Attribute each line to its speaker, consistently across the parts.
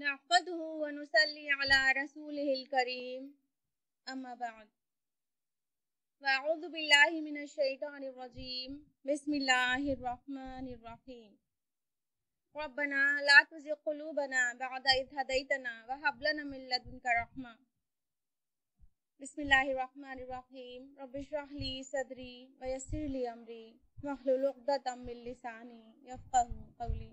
Speaker 1: नहमदुहु व नुसल्ली अला रसूलिहिल करीम, अम्मा बाद। वअऊज़ु बिल्लाहि मिनश शैतानिर रजीम, बिस्मिल्लाहिर रहमानिर रहीम। रब्बना ला तुज़िग़ क़ुलूबना बअद इज़ हदैतना व हब लना मिन लदुनका रहमा। बिस्मिल्लाहिर रहमानिर रहीम। रब्बिश्रह ली सदरी व यस्सिर ली अमरी वहलुल उक़दतम मिन लिसानी यफ़क़हू क़ौली।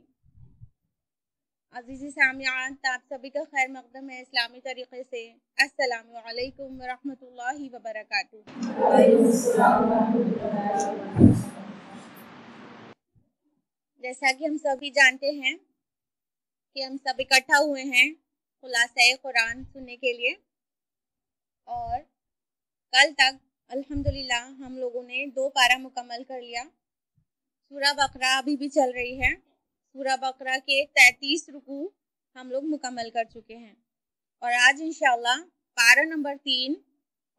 Speaker 1: अज़ीज़ी सामियान, आप सभी का खैर मक़दम है इस्लामी तरीक़े से। अस्सलामु अलैकुम व रहमतुल्लाहि व बरकातुहू। जैसा कि हम सभी जानते हैं कि हम सब इकट्ठा हुए हैं खुलासा कुरान सुनने के लिए, और कल तक अल्हम्दुलिल्लाह हम लोगों ने 2 पारा मुकम्मल कर लिया। सूरा बकरा अभी भी चल रही है। सूरा बकरा के 33 रुकू हम लोग मुकम्मल कर चुके हैं, और आज इंशाअल्लाह पारा नंबर 3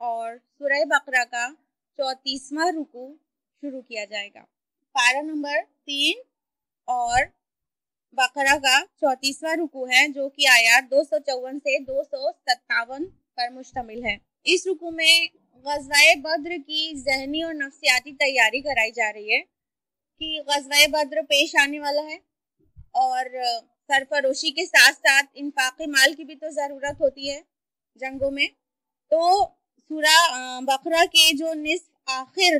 Speaker 1: और सूरा बकरा का 34वां रुकू शुरू किया जाएगा। पारा नंबर 3 और बकरा का 34वां रुकू है, जो कि आयत 254 से 257 पर मुश्तमिल है। इस रुकू में ग़ज़वा बद्र की ज़हनी और नफ्सियाती तैयारी कराई जा रही है कि ग़ज़वा बद्र पेश आने वाला है, और सरफरोशी के साथ साथ इंफाक़ माल की भी तो ज़रूरत होती है जंगों में। तो सूरा बकरा के जो निस्फ़ आखिर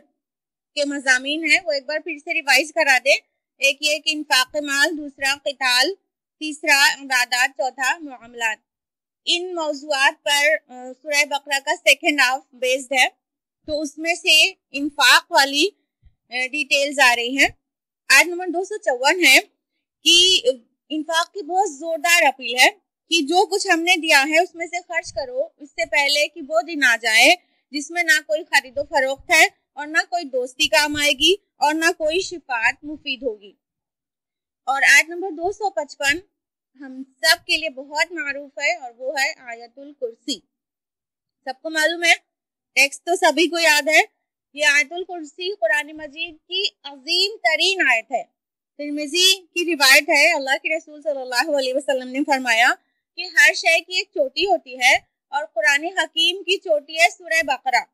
Speaker 1: के मज़ामीन हैं वो एक बार फिर से रिवाइज करा दे। एक ये कि इंफाक़ माल, दूसरा क़िताल, तीसरा इबादत, चौथा मुआमलात। इन मौज़ूआत पर सूरा बकरा का सेकेंड हाफ बेस्ड है, तो उसमें से इंफाक़ वाली डिटेल्स आ रही हैं। आयत नंबर 254 है कि इंफाक़ की बहुत ज़ोरदार अपील है कि जो कुछ हमने दिया है उसमें से खर्च करो, इससे पहले कि वो दिन आ जाए जिसमें ना कोई खरीदो फरोख्त है और ना कोई दोस्ती काम आएगी और ना कोई शिफात मुफीद होगी। और आयत नंबर 255 हम सब के लिए बहुत मारूफ है, और वो है आयतुल कुर्सी। सबको मालूम है, टेक्स्ट तो सभी को याद है। ये आयतुल कुर्सी कुरान मजीद की अजीम तरीन आयत है। तिर्मिज़ी की रिवायत है, अल्लाह के रसूल सल्लल्लाहु अलैहि वसल्लम ने फरमाया कि हर शय की एक चोटी होती है, और कुरान हकीम की चोटी है सूरह बकरा,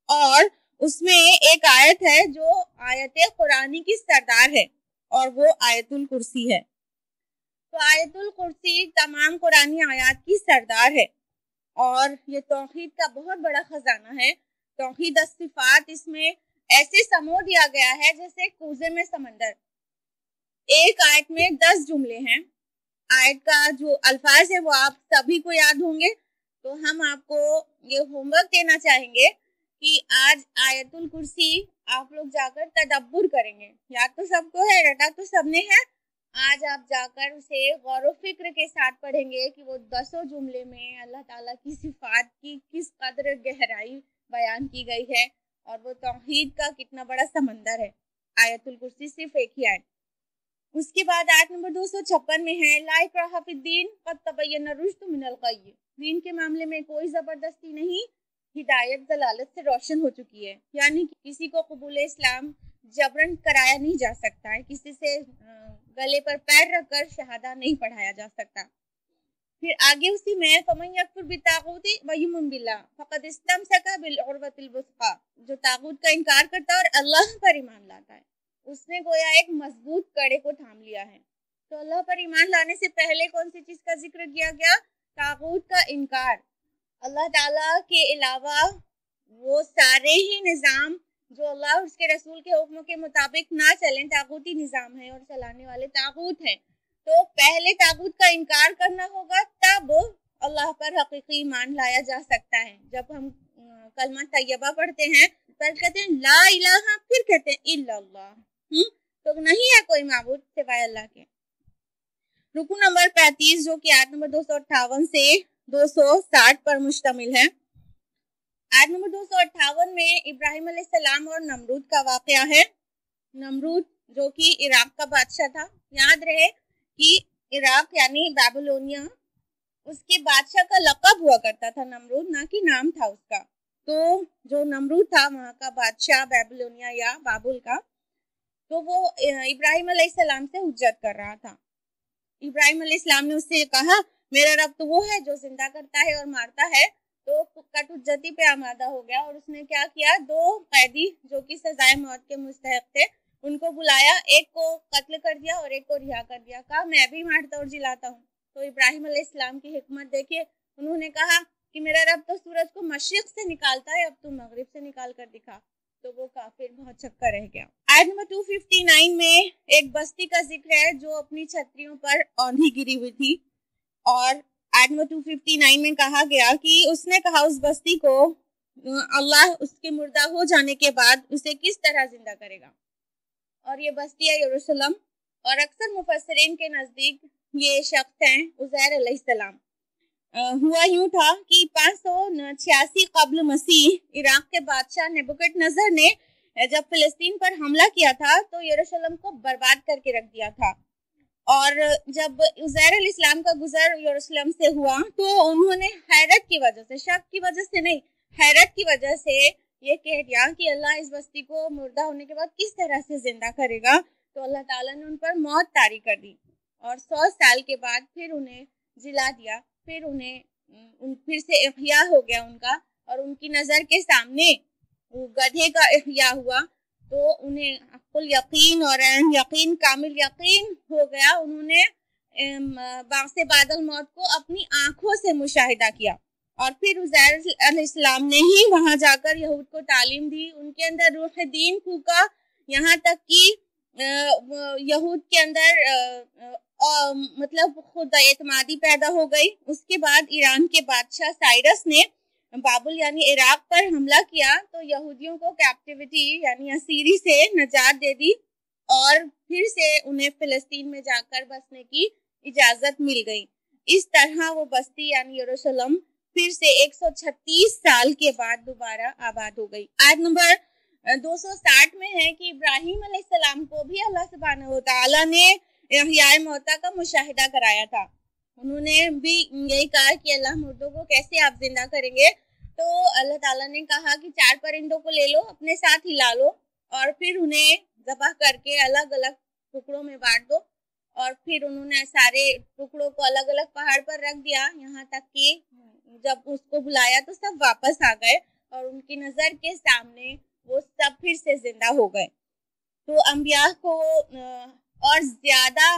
Speaker 1: और उसमें एक आयत है जो आयत कुरानी की सरदार है, और वो आयतुल कुर्सी है। तो आयतुल कुर्सी तमाम कुरानी आयत की सरदार है, और ये तौहीद का बहुत बड़ा खजाना है। तौहीद सिफात इसमें ऐसे समो दिया गया है जैसे कूजे में समंदर। एक आयत में 10 जुमले हैं। आयत का जो अल्फाज है वो आप सभी को याद होंगे, तो हम आपको ये होमवर्क देना चाहेंगे कि आज आयतुल कुर्सी आप लोग जाकर तदब्बुर करेंगे। याद तो सबको है, रटा तो सबने है। आज आप जाकर उसे गौर व फिक्र के साथ पढ़ेंगे कि वो 10 जुमले में अल्लाह ताला की सिफात की किस कदर गहराई बयान की गई है, और वो तौहीद का कितना बड़ा समंदर है। आयतुल कुर्सी सिर्फ एक ही आयत। उसके बाद आयत नंबर 256 में है ला इक्राहा फिद्दीन क़द तबय्यन रुश्द मिनल ग़य। दीन के मामले में कोई ज़बरदस्ती नहीं, हिदायत दलालत से रोशन हो चुकी है। यानी कि किसी को कबूल इस्लाम जबरन कराया नहीं जा सकता है, किसी से गले पर पैर रखकर शहादा नहीं पढ़ाया जा सकता। फिर आगे उसी में फमन यकफुर बित्तागूति व युमिन बिल्लाह फ़क़द इस्तमसका बिल उर्वतिल वुस्क़ा। जो तागूत का इनकार करता है और अल्लाह पर ईमान लाता है, उसने गोया एक मजबूत कड़े को थाम लिया है। तो अल्लाह पर ईमान लाने से पहले कौन सी चीज का जिक्र किया गया? तागूत का इनकार। अल्लाह ताला के अलावा वो सारे ही निज़ाम जो अल्लाह और उसके रसूल के हुक्म के मुताबिक ना चलें, तागूती निज़ाम है, और चलाने वाले तागूत हैं। तो पहले तागूत का इनकार करना होगा, तब अल्लाह पर हकीकी ईमान लाया जा सकता है। जब हम कलमा तैयबा पढ़ते हैं पर कहते हैं ला इलाहा, फिर कहते हैं इल्लल्लाह। तो नहीं है कोई माबूद सिवाय अल्लाह के। रुकू नंबर 35 जो कि आयत नंबर 258 से 260 पर मुश्तमिल है। आयत नंबर 258 में इब्राहिम अलैहिस्सलाम और नमरूद का वाकया है। नमरूद जो कि इराक का बादशाह था। याद रहे कि इराक यानी बेबीलोनिया उसके बादशाह का लक़ब हुआ करता था नमरूद, ना कि नाम था उसका। तो जो नमरूद था वहाँ का बादशाह बेबीलोनिया या बाबुल का, तो वो इब्राहिम अलैहिस्सलाम से हुज्जत कर रहा था। इब्राहिम अलैहिस्सलाम ने उससे कहा मेरा रब तो वो है जो जिंदा करता है और मारता है। तो कटुज्जती पे आमादा हो गया और उसने क्या किया, 2 कैदी जो कि सजाए मौत के मुस्तहक थे उनको बुलाया, एक को कत्ल कर दिया और एक को रिहा कर दिया। कहा मैं भी मारता और जिलाता हूँ। तो इब्राहिम अलैहिस्सलाम की हिकमत देखिए, उन्होंने कहा कि मेरा रब तो सूरज को मशरिक से निकालता है, अब तू मगरिब से निकाल कर दिखा। तो वो काफिर बहुत चक्का रह गया। आयत नंबर 259 में एक बस्ती का जिक्र है जो अपनी छतरियों पर औंधी गिरी हुई थी। और आयत नंबर 259 में कहा गया कि उसने कहा उस बस्ती को अल्लाह उसके मुर्दा हो जाने के बाद उसे किस तरह जिंदा करेगा। और ये बस्ती है यरूशलेम। और अक्सर मुफस्सिरीन के नज़दीक ये शख्स हैं उज़ैर अलैहिस्सलाम। हुआ यूं था कि 586 कब्ल मसीह इराक के बादशाह नेबुकदनेस्सर ने जब फिलिस्तीन पर हमला किया था तो यरूशलेम को बर्बाद करके रख दिया था। और जब उज़ैर अलैहिस्सलाम का गुजर यरूशलेम से हुआ तो उन्होंने हैरत की वजह से, शक की वजह से नहीं, हैरत की वजह से ये कह दिया कि अल्लाह इस बस्ती को मुर्दा होने के बाद किस तरह से जिंदा करेगा। तो अल्लाह ताला ने उन पर मौत तारी कर दी और 100 साल के बाद फिर उन्हें जिला दिया, फिर उन्हें फिर से इह्या हो गया उनका, और उनकी नज़र के सामने गधे का इह्या हुआ। तो उन्हें कुल यकीन और यकीन, कामिल यकीन हो गया। उन्होंने बासे बादल मौत को अपनी आंखों से मुशाहिदा किया। और फिर उज़ैर अलैहिस्सलाम ने ही वहां जाकर यहूद को तालीम दी, उनके अंदर रूह दीन फूका, यहाँ तक कि यहूद के अंदर मतलब खुद एतमादी पैदा हो गई। उसके बाद ईरान के बादशाह साइरस ने बाबुल यानी इराक पर हमला किया तो यहूदियों को कैप्टिविटी यानी असीरी से नजात दे दी और फिर से उन्हें फिलिस्तीन में जाकर बसने की इजाजत मिल गई। इस तरह वो बस्ती यानी यरूशलेम फिर से 136 साल के बाद दोबारा आबाद हो गई। आयत नंबर 260 में है कि इब्राहिम अलैहिस्सलाम को भी अल्लाह सुब्हानहू व तआला ने इह्याए मौता का मुशाहिदा कराया था। उन्होंने भी यही कहा कि अल्लाह मुर्दों को कैसे आप जिंदा करेंगे। तो अल्लाह ताला ने कहा कि 4 परिंदों को ले लो, अपने साथ हिला लो और फिर उन्हें ज़बह करके अलग अलग टुकड़ों में बांट दो। और फिर उन्होंने सारे टुकड़ों को अलग अलग पहाड़ पर रख दिया, यहाँ तक कि जब उसको बुलाया तो सब वापस आ गए और उनकी नज़र के सामने वो सब फिर से जिंदा हो गए। तो अंबिया को और ज़्यादा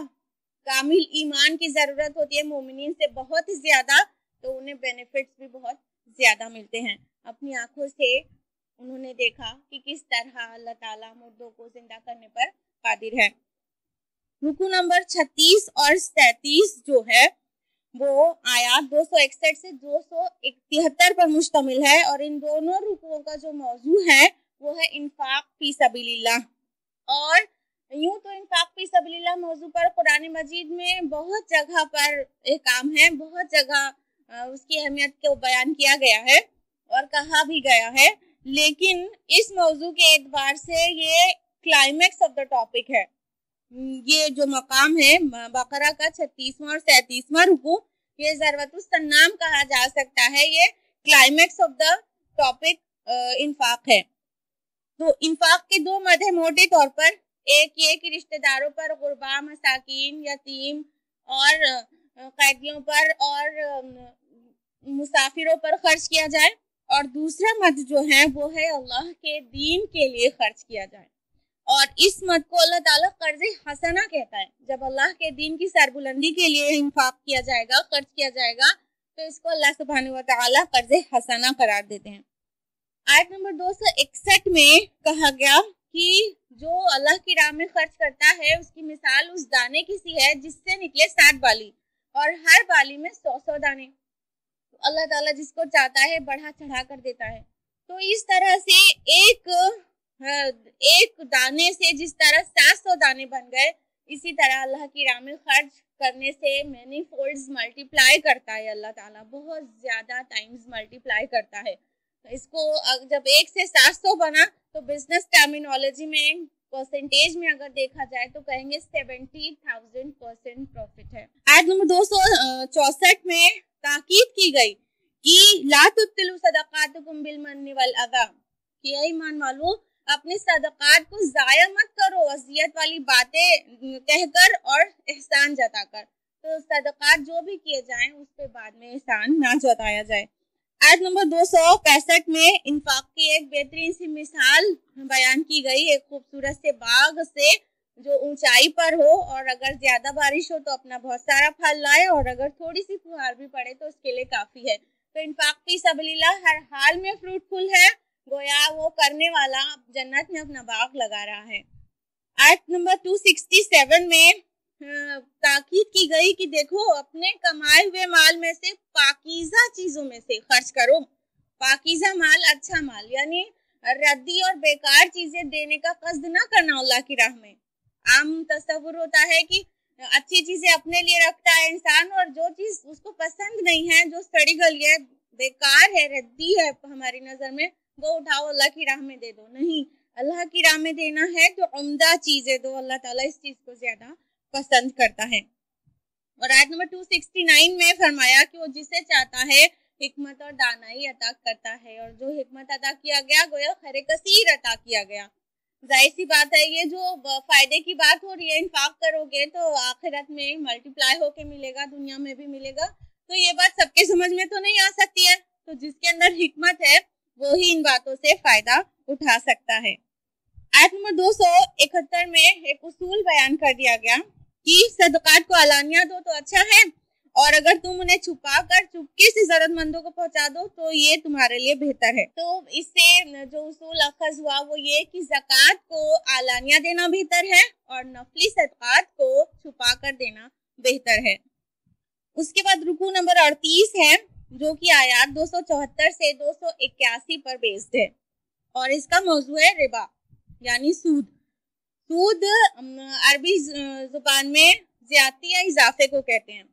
Speaker 1: कामिल ईमान की ज़रूरत होती है, मोमिनीन से बहुत ज़्यादा, तो उन्हें बेनिफिट्स भी बहुत ज़्यादा मिलते हैं। अपनी आंखों से उन्होंने देखा कि किस तरह अल्लाह ताला मुर्दों को जिंदा करने पर कादिर है। रुकू नंबर 36 और 37 जो है वो आयात 261 से 273 पर मुश्तमिल है और इन दोनों रुकुओं का जो मौजू है वो है इन्फाक फी सबीलिल्लाह। और यूं तो इन्फाक फी सबीलिल्लाह मौजू पर कुरान मजीद में बहुत जगह पर एक काम है, बहुत जगह उसकी अहमियत को बयान किया गया है और कहा भी गया है, लेकिन इस मौजू के एतबार से ये क्लाइमेक्स ऑफ द टॉपिक है। ये जो मकाम है बकरा का 36वां और 37वां रुकू, ये ज़रवतुस सन्नाम कहा जा सकता है। ये क्लाइमेक्स ऑफ द टॉपिक इन्फाक है। तो इन्फाक के 2 मद है मोटे तौर पर। एक ये कि रिश्तेदारों पर, गुरबा, मसाकीन, यतीम और कैदियों पर और मुसाफिरों पर खर्च किया जाए। और दूसरा मद जो है वो है अल्लाह के दीन के लिए खर्च किया जाए। और इस मद को अल्लाह ताला कर्ज़े हसना कहता है। जब अल्लाह के दीन की सरबुलंदी के लिए इंफाक किया जाएगा, खर्च किया जाएगा, तो इसको अल्लाह सुब्हानहू व तआला कर्ज़े हसना करार देते हैं। आयत नंबर 261 में कहा गया कि जो अल्लाह की राह में खर्च करता है उसकी मिसाल उस दाने की सी है जिससे निकले 7 बाली और हर बाली में 100-100 दाने। तो अल्लाह ताला जिसको चाहता है बढ़ा चढ़ा कर देता है। तो इस तरह से एक दाने से जिस तरह 700 दाने बन गए, इसी तरह अल्लाह की राह में खर्च करने से मैनी फोल्ड्स मल्टीप्लाई करता है। अल्लाह ताला बहुत ज़्यादा टाइम्स मल्टीप्लाई करता है। तो इसको जब 1 से 700 बना तो बिजनेस टर्मिनोलॉजी में परसेंटेज में अगर देखा जाए तो कहेंगे 70,000% प्रॉफिट है। आयत नंबर 264 में ताकीद की गई कि ला तुब्तिलू सदक़ातकुम बिल मन्नि वल अज़ा, कि ईमान वालों अपने सदक़ात को ज़ाया मत करो वसीयत वाली बातें कहकर और एहसान जताकर। तो सदक़ात जो भी किए जाएं उस पे बाद में एहसान ना जताया जाए। आयत नंबर 265 में इंफाक की एक बेहतरीन सी मिसाल बयान की गई, एक खूबसूरत से बाग से जो ऊंचाई पर हो और अगर ज्यादा बारिश हो तो अपना बहुत सारा फल लाए और अगर थोड़ी सी फुहार भी पड़े तो उसके लिए काफी है। तो इंफाक फी सबीलिल्लाह हर हाल में फ्रूटफुल है, गोया वो करने वाला जन्नत में अपना बाग लगा रहा है। आयत नंबर 267 में ताकीद की गई कि देखो अपने कमाए हुए माल में से पाकीज़ा चीजों में से खर्च करो। पाकीज़ा माल, अच्छा माल, यानी रद्दी और बेकार चीजें देने का कस्द ना करना अल्लाह की राह में। आम तस्वुर होता है कि अच्छी चीजें अपने लिए रखता है इंसान और जो चीज उसको पसंद नहीं है, जो सड़ी गली है, बेकार है, रद्दी है हमारी नजर में, वो उठाओ अल्लाह की राह में दे दो। नहीं, अल्लाह की राह में देना है तो उम्दा चीजें दो। अल्लाह ताला इस चीज को ज्यादा पसंद करता है। और आयत नंबर 269 में फरमाया कि वो जिसे चाहता है हिकमत और दानाई अता करता है, और जो हिकमत अता किया गया गोया खैर कसीर अता किया गया। जाहिर सी बात है, ये जो फायदे की बात हो रही है, इंफाक करोगे तो आखिरत में मल्टीप्लाई होके मिलेगा, दुनिया में भी मिलेगा। तो ये बात सबके समझ में तो नहीं आ सकती है, तो जिसके अंदर हिकमत है वो ही इन बातों से फायदा उठा सकता है। आयत नंबर 271 में एक उसूल बयान कर दिया गया कि सदक़ात को अलानिया दो तो अच्छा है, और अगर तुम उन्हें छुपा कर चुपके से जरूरतमंदों को पहुंचा दो तो ये तुम्हारे लिए बेहतर है। तो इससे जो उसूल अखज़ हुआ वो ये कि ज़कात को अलानिया देना बेहतर है और नफली सदक़ात को छुपा कर देना बेहतर है। उसके बाद रुकू नंबर 38 है, जो कि आयत 274 से 281 पर बेस्ड है, और इसका मौजू है रिबा यानी सूद। सूद अरबी जुबान में ज्यादती या इजाफे को कहते हैं।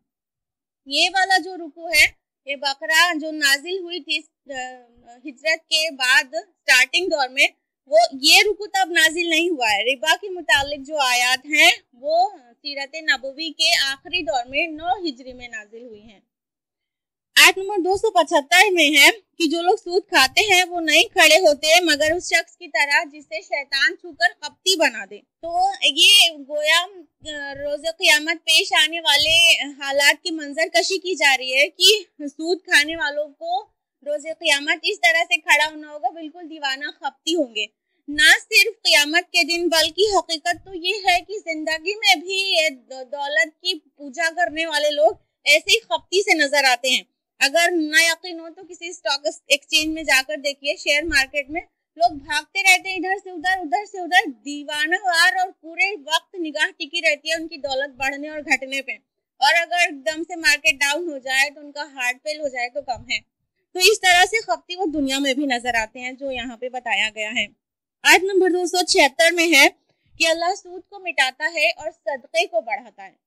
Speaker 1: ये वाला जो रुकू है, ये बकरा जो नाजिल हुई थी हिजरत के बाद स्टार्टिंग दौर में, वो ये रुकू तब नाजिल नहीं हुआ है। रिबा के मुतालिक जो आयात हैं वो सीरत नबवी के आखिरी दौर में 9 हिजरी में नाजिल हुई हैं। आयत नंबर 275 में है कि जो लोग सूद खाते हैं वो नहीं खड़े होते मगर उस शख्स की तरह जिसे शैतान छूकर कपटी बना दे। तो ये गोया रोज़े क़यामत पेश आने वाले हालात की मंजर कशी की जा रही है कि सूद खाने वालों को रोज़े क़यामत इस तरह से खड़ा होना होगा, बिल्कुल दीवाना खपती होंगे। ना सिर्फ क़यामत के दिन बल्कि हकीकत तो ये है कि जिंदगी में भी ये दौलत की पूजा करने वाले लोग ऐसे ही खपती से नजर आते हैं। अगर ना यकीन हो तो किसी स्टॉक एक्सचेंज में जाकर देखिए, शेयर मार्केट में लोग भागते रहते हैं इधर से उधर, उधर से उधर, दीवानावार, और पूरे वक्त निगाह टिकी रहती है उनकी दौलत बढ़ने और घटने पे। और अगर एकदम से मार्केट डाउन हो जाए तो उनका हार्ट फेल हो जाए तो कम है। तो इस तरह से खपती वो दुनिया में भी नजर आते हैं, जो यहाँ पे बताया गया है। आयत नंबर 276 में है कि अल्लाह सूद को मिटाता है और सदक़े को बढ़ाता है।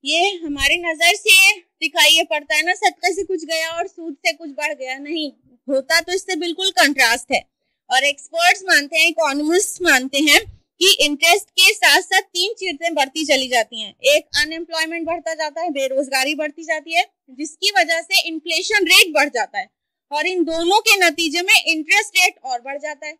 Speaker 1: ये हमारी नजर से दिखाई पड़ता है ना, सदक़े से कुछ गया और सूद से कुछ बढ़ गया, नहीं होता, तो इससे बिल्कुल कंट्रास्ट है। और एक्सपर्ट्स मानते हैं, इकोनॉमिस्ट मानते हैं कि इंटरेस्ट के साथ साथ 3 चीजें बढ़ती चली जाती हैं। एक, अनएम्प्लॉयमेंट बढ़ता जाता है, बेरोजगारी बढ़ती जाती है, जिसकी वजह से इन्फ्लेशन रेट बढ़ जाता है, और इन दोनों के नतीजे में इंटरेस्ट रेट और बढ़ जाता है,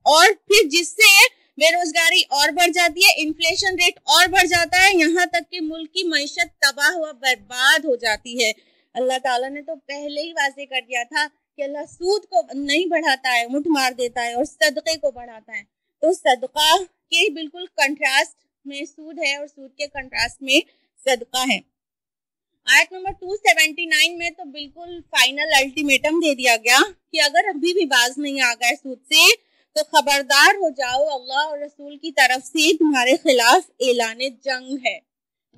Speaker 1: और फिर जिससे बेरोजगारी और बढ़ जाती है, इन्फ्लेशन रेट और बढ़ जाता है, यहाँ तक कि मुल्क की मईशत तबाह हुआ बर्बाद हो जाती है। अल्लाह ताला ने तो पहले ही वाज़े कर दिया था कि अल्लाह सूद को नहीं बढ़ाता है, मुठ मार देता है, और सदक़े को बढ़ाता है। तो सदका के बिल्कुल कंट्रास्ट में सूद है और सूद के कंट्रास्ट में सदका है। आयत नंबर 279 में तो बिल्कुल फाइनल अल्टीमेटम दे दिया गया कि अगर अभी भी बाज नहीं आ गए सूद से तो खबरदार हो जाओ, अल्लाह और रसूल की तरफ से तुम्हारे खिलाफ ऐलान जंग है।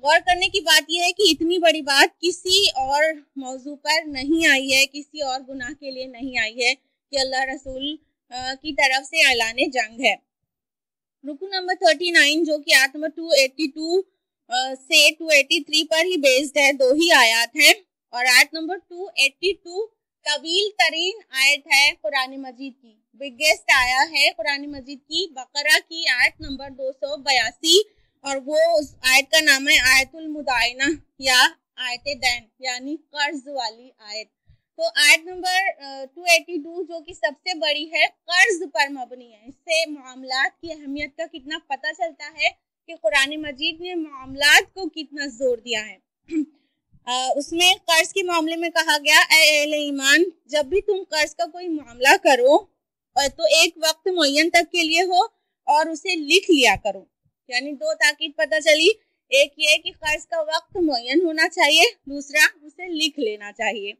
Speaker 1: गौर करने की बात यह है कि इतनी बड़ी बात किसी और मौजू पर नहीं आई है, किसी और गुनाह के लिए नहीं आई है, कि अल्लाह रसूल की तरफ से ऐलान जंग है। रुकू नंबर 39 जो कि आयत नंबर 282 से 283 पर ही बेस्ड है, 2 ही आयत हैं। और आयत नंबर 282 तवील तरीन आयत है कुरान मजीद की, बिगेस्ट आया है कुरान मजीद की, बकरा की आयत नंबर 282, और वो उस आयत का नाम है आयतुल मुदायना या आयत दैन यानी कर्ज वाली आयत। तो आयत नंबर 282 जो कि सबसे बड़ी है, कर्ज पर मबनी है। इससे मामलात की अहमियत का कितना पता चलता है कि कुरान मजीद ने मामलात को कितना जोर दिया है। उसमें कर्ज के मामले में कहा गया, ए अहले ईमान, जब भी तुम कर्ज का कोई मामला करो तो एक वक्त मुअय्यन तक के लिए हो और उसे लिख लिया करो। यानी 2 ताकीद पता चली, एक ये कि कर्ज का वक्त मुअय्यन होना चाहिए, दूसरा उसे लिख लेना चाहिए।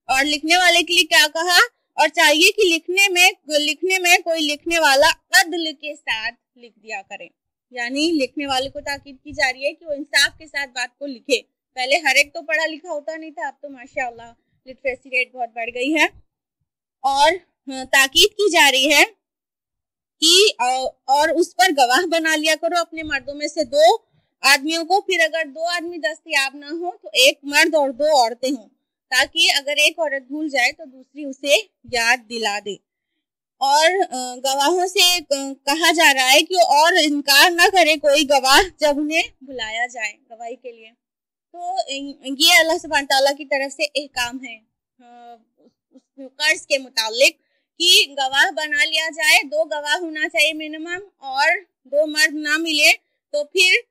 Speaker 1: और लिखने वाले के लिए क्या कहा, और चाहिए कि लिखने में कोई लिखने वाला अदल के साथ लिख दिया करे। यानी लिखने वाले को ताकीद की जा रही है कि वो इंसाफ के साथ बात को लिखे। पहले हर एक तो पढ़ा लिखा होता नहीं था, अब तो माशाअल्लाह लिटरेसी रेट बहुत बढ़ गई है। और ताकीद की जा रही है कि और उस पर गवाह बना लिया करो अपने मर्दों में से 2 आदमियों को। फिर अगर 2 आदमी दस्तयाब ना हो तो 1 मर्द और 2 औरतें हों, ताकि अगर एक औरत भूल जाए तो दूसरी उसे याद दिला दे। और गवाहों से कहा जा रहा है कि और इनकार न करे कोई गवाह जब उन्हें बुलाया जाए गवाही के लिए। तो ये अल्लाह सुब्हान तआला की तरफ से एहकाम है कर्ज के मुतालिक कि गवाह बना लिया जाए, 2 गवाह होना चाहिए मिनिमम, और 2 मर्द ना मिले तो फिर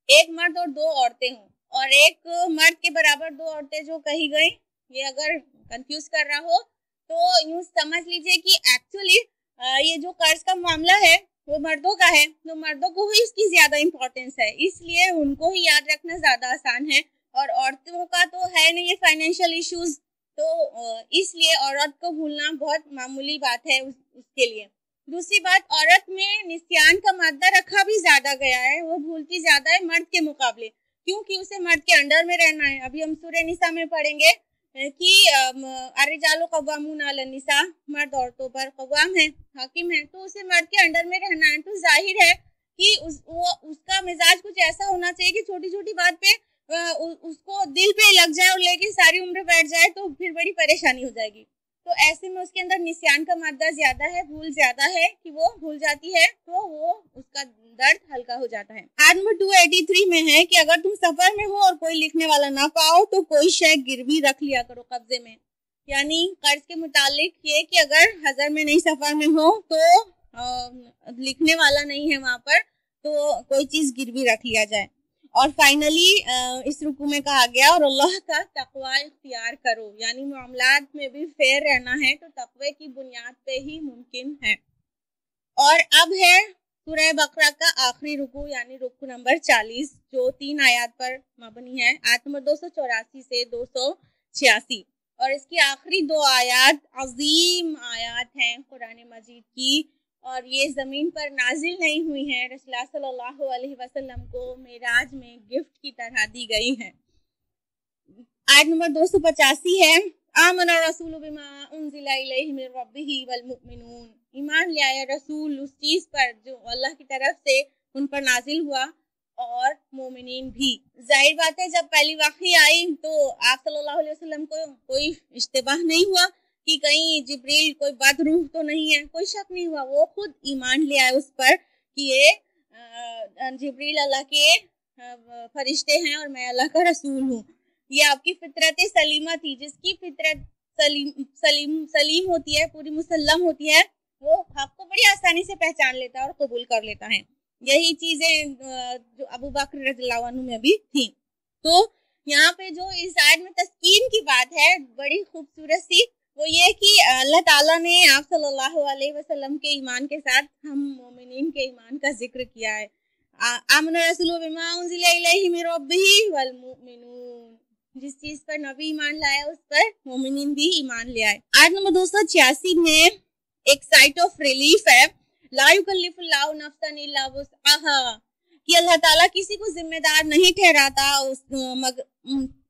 Speaker 1: 1 मर्द और 2 औरतें हों, और 1 मर्द के बराबर 2 औरतें जो कही गई, ये अगर कंफ्यूज कर रहा हो तो यूँ समझ लीजिए कि एक्चुअली ये जो कर्ज का मामला है वो मर्दों का है, तो मर्दों को ही इसकी ज्यादा इम्पोर्टेंस है, इसलिए उनको ही याद रखना ज्यादा आसान है। और औरतों का तो है नहीं ये फाइनेंशियल इश्यूज, तो इसलिए औरत को भूलना बहुत मामूली बात है उसके लिए। दूसरी बात, औरत में निस्यान का मादा रखा भी ज्यादा गया है, वो भूलती ज्यादा है मर्द के मुकाबले, क्योंकि उसे मर्द के अंडर में रहना है। अभी हम सूरह निसा में पढ़ेंगे कि अर्रिजालु क़व्वामून अलन निसा, मर्द औरतों पर क़व्वाम है, हाकिम है, तो उसे मर्द के अंडर में रहना है। तो जाहिर है कि उसका मिजाज कुछ ऐसा होना चाहिए कि छोटी छोटी बात पे उसको दिल पे लग जाए और लेके सारी उम्र बैठ जाए, तो फिर बड़ी परेशानी हो जाएगी। तो ऐसे में उसके अंदर निस्यान का मादा ज्यादा है, भूल ज्यादा है कि वो भूल जाती है, तो वो उसका दर्द हल्का हो जाता है। आयत नंबर 283 में है कि अगर तुम सफर में हो और कोई लिखने वाला ना पाओ तो कोई शय गिरवी रख लिया करो कब्जे में। यानी कर्ज के मुतालिक ये कि अगर हजर में नहीं सफर में हो तो लिखने वाला नहीं है वहां पर, तो कोई चीज गिरवी रख लिया जाए। और फाइनली इस रुकू में कहा गया और अल्लाह का तकवा इख्तियार करो, यानी मामलात में भी फेयर रहना है तो तकवे की बुनियाद पे ही मुमकिन है। और अब है सूरह बकरा का आखिरी रुकू यानी रुकू नंबर 40 जो 3 आयत पर मबनी है, आयत नंबर 284 से 286, और इसकी आखिरी 2 आयत अजीम आयत हैं कुरान मजीद की, और ये ज़मीन पर नाजिल नहीं हुई है, रसूलुल्लाह सल्लल्लाहु अलैहि वसल्लम को मेराज में गिफ्ट की तरह दी गई है। आयत नंबर 285 है, आमना रसूलु बिमा उनजिला इलैहि मिन रब्बिही वल मुमिनून, ईमान ले आया रसूल उस चीज़ पर जो अल्लाह की तरफ से उन पर नाजिल हुआ और मोमिनीन भी। जाहिर बात है जब पहली वही आई तो आप सल्लल्लाहु अलैहि वसल्लम को कोई इश्तिबाह नहीं हुआ कि कहीं जिब्रील कोई बदरूह तो नहीं है, कोई शक नहीं हुआ, वो खुद ईमान ले आए उस पर कि ये जिब्रील अल्लाह के फरिश्ते हैं और मैं अल्लाह का रसूल हूँ। ये आपकी फितरत सलीमा थी, जिसकी फितरत सलीम होती है, पूरी मुसल्लम होती है, वो हक को बड़ी आसानी से पहचान लेता है और कबूल कर लेता है। यही चीजें जो अबू बकर रज़ियल्लाहु अन्हु में भी थी। तो यहाँ पे जो इस आयत में तस्कीन की बात है बड़ी खूबसूरत सी, वो ये कि अल्लाह ताला ने आप सल्लल्लाहु अलैहि वसल्लम के ईमान के साथ हम मोमिनीन के ईमान का जिक्र किया है। आमना रसूलु बिमा उनजिला इलैहि मिन रब्बिही वल मुमिनून, जिस चीज पर नबी ईमान लाया उस पर मोमिनीन भी ईमान ले आए। आयत नंबर 286 में एक साइट ऑफ रिलीफ है, ला युकल्लिफुल्लाहु नफ्सन इल्ला वुसअहा, कि अल्लाह ताला किसी को जिम्मेदार नहीं ठहराता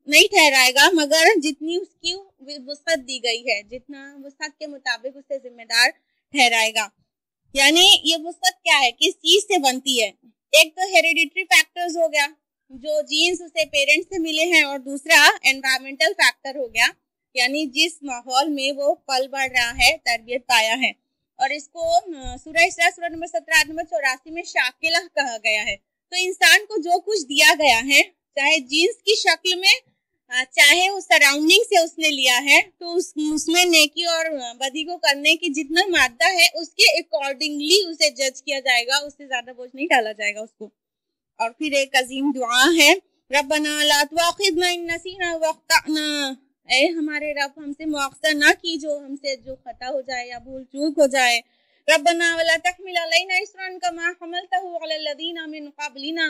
Speaker 1: नहीं ठहराएगा मगर जितनी उसकी वुसअत दी गई है, जितना वुसअत के मुताबिक उसे जिम्मेदार ठहराएगा। यानी ये वुसअत क्या है, किस चीज से बनती है? एक तो हेरिडिटरी फैक्टर्स हो गया, जो जीन्स उसे पेरेंट्स से मिले हैं, और दूसरा एनवायरमेंटल फैक्टर हो गया, यानी जिस माहौल में वो पल बढ़ रहा है, तरबियत पाया है। और इसको सूरह इसरा सूरह नंबर 17 आयत नंबर 84 में शाकिला कहा गया है। तो इंसान को जो कुछ दिया गया है, चाहे जीन्स की शक्ल में, चाहे उस सराउंडिंग से उसने लिया है, तो उसमें नेकी और बदी को करने की जितना मादा है उसके अकॉर्डिंगली उसे जज किया जाएगा, उससे ज्यादा बोझ नहीं डाला जाएगा उसको। और फिर एक अजीम दुआ है, रब्बना ला तुआखिज़ना इन नसीना व अख्ताना, ऐ हमारे रब हमसे मुआखज़ा ना कीजो, हमसे जो खता हो जाए या भूल चूक हो जाए। रब्बना वला तहमिल अलैना इस्रन कमा हमलतहु अलल लदीना मिन क़ब्लिना,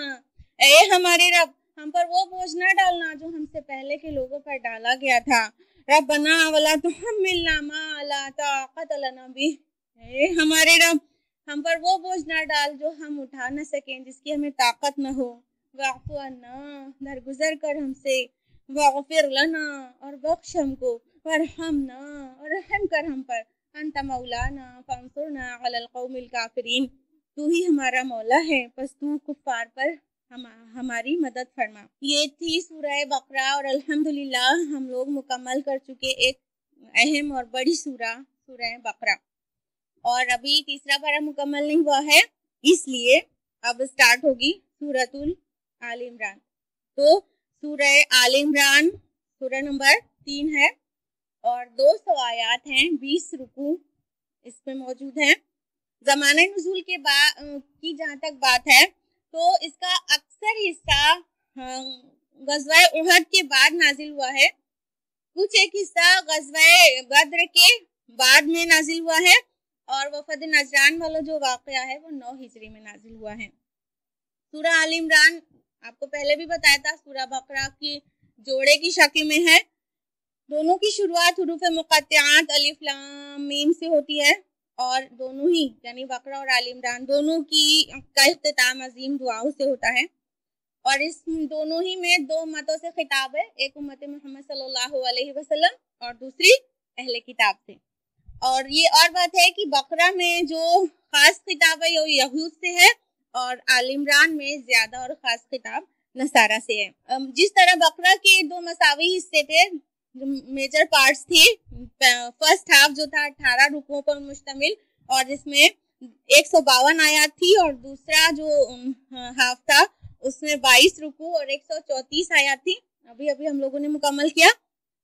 Speaker 1: ऐ हमारे रब हम पर वो बोझ ना डालना जो हमसे पहले के लोगों पर डाला गया था। रब्बना वला तुहम्मिलना मा ला ताक़त लना बिह, ऐ हमारे रब हम पर वो बोझ ना डाल जो हम उठा न सकें, जिसकी हमें ताकत न हो। वाफ़ु अन्ना, दरगुजर कर हमसे, वग़फिर लना, और बख्श हमको, वरहमना, और रहम कर हम पर, अंत मौलाना फंसुरना अलल कौमिल काफिरीन, तू ही हमारा मौला है, बस तू कुफ्फार पर हमारी मदद फरमा। ये थी सूरह बकरा, और अल्हम्दुलिल्लाह हम लोग मुकम्मल कर चुके एक अहम और बड़ी सूरह बकरा। और अभी तीसरा पारा मुकम्मल नहीं हुआ है, इसलिए अब स्टार्ट होगी सूरतुल आल इमरान। तो सूरह आल इमरान सूरह नंबर 3 है और 200 आयात हैं, 20 रुकू इसमें मौजूद हैं। ज़माने नुज़ूल के की जहाँ तक बात है, तो इसका अक्सर हिस्सा ग़ज़वा उहद के बाद नाजिल हुआ है, कुछ एक हिस्सा ग़ज़वा बद्र के बाद में नाजिल हुआ है, और वफ़द नजरान वाला जो वाक़या है वो 9 हिजरी में नाजिल हुआ है। सूरह आल इमरान आपको पहले भी बताया था, सूरह बकरा की जोड़े की शक्ल में है। दोनों की शुरुआत हुरूफ मुक़त्तिआत अलिफ लाम मीम से होती है, और दोनों ही यानी बकरा और आल इमरान दोनों का इख्तिताम अजीम दुआओं से होता है। और इस दोनों ही में 2 उम्मतों से खिताब है, एक उम्मत मोहम्मद सल्लल्लाहु अलैहि वसल्लम और दूसरी अहले किताब से। और ये और बात है कि बकरा में जो खास खिताब है वो यहूद से है, और आल इमरान में ज्यादा और खास खिताब नसारा से है। जिस तरह बकरा के 2 मसावी हिस्से थे, मेजर पार्ट्स थे, फर्स्ट हाफ जो था 18 रुकुओं पर मुश्तमिल और जिसमें 152 आयत थी, और दूसरा जो हाफ था उसमें 22 रुकू और 134 आयत थी, अभी अभी हम लोगों ने मुकम्मल किया।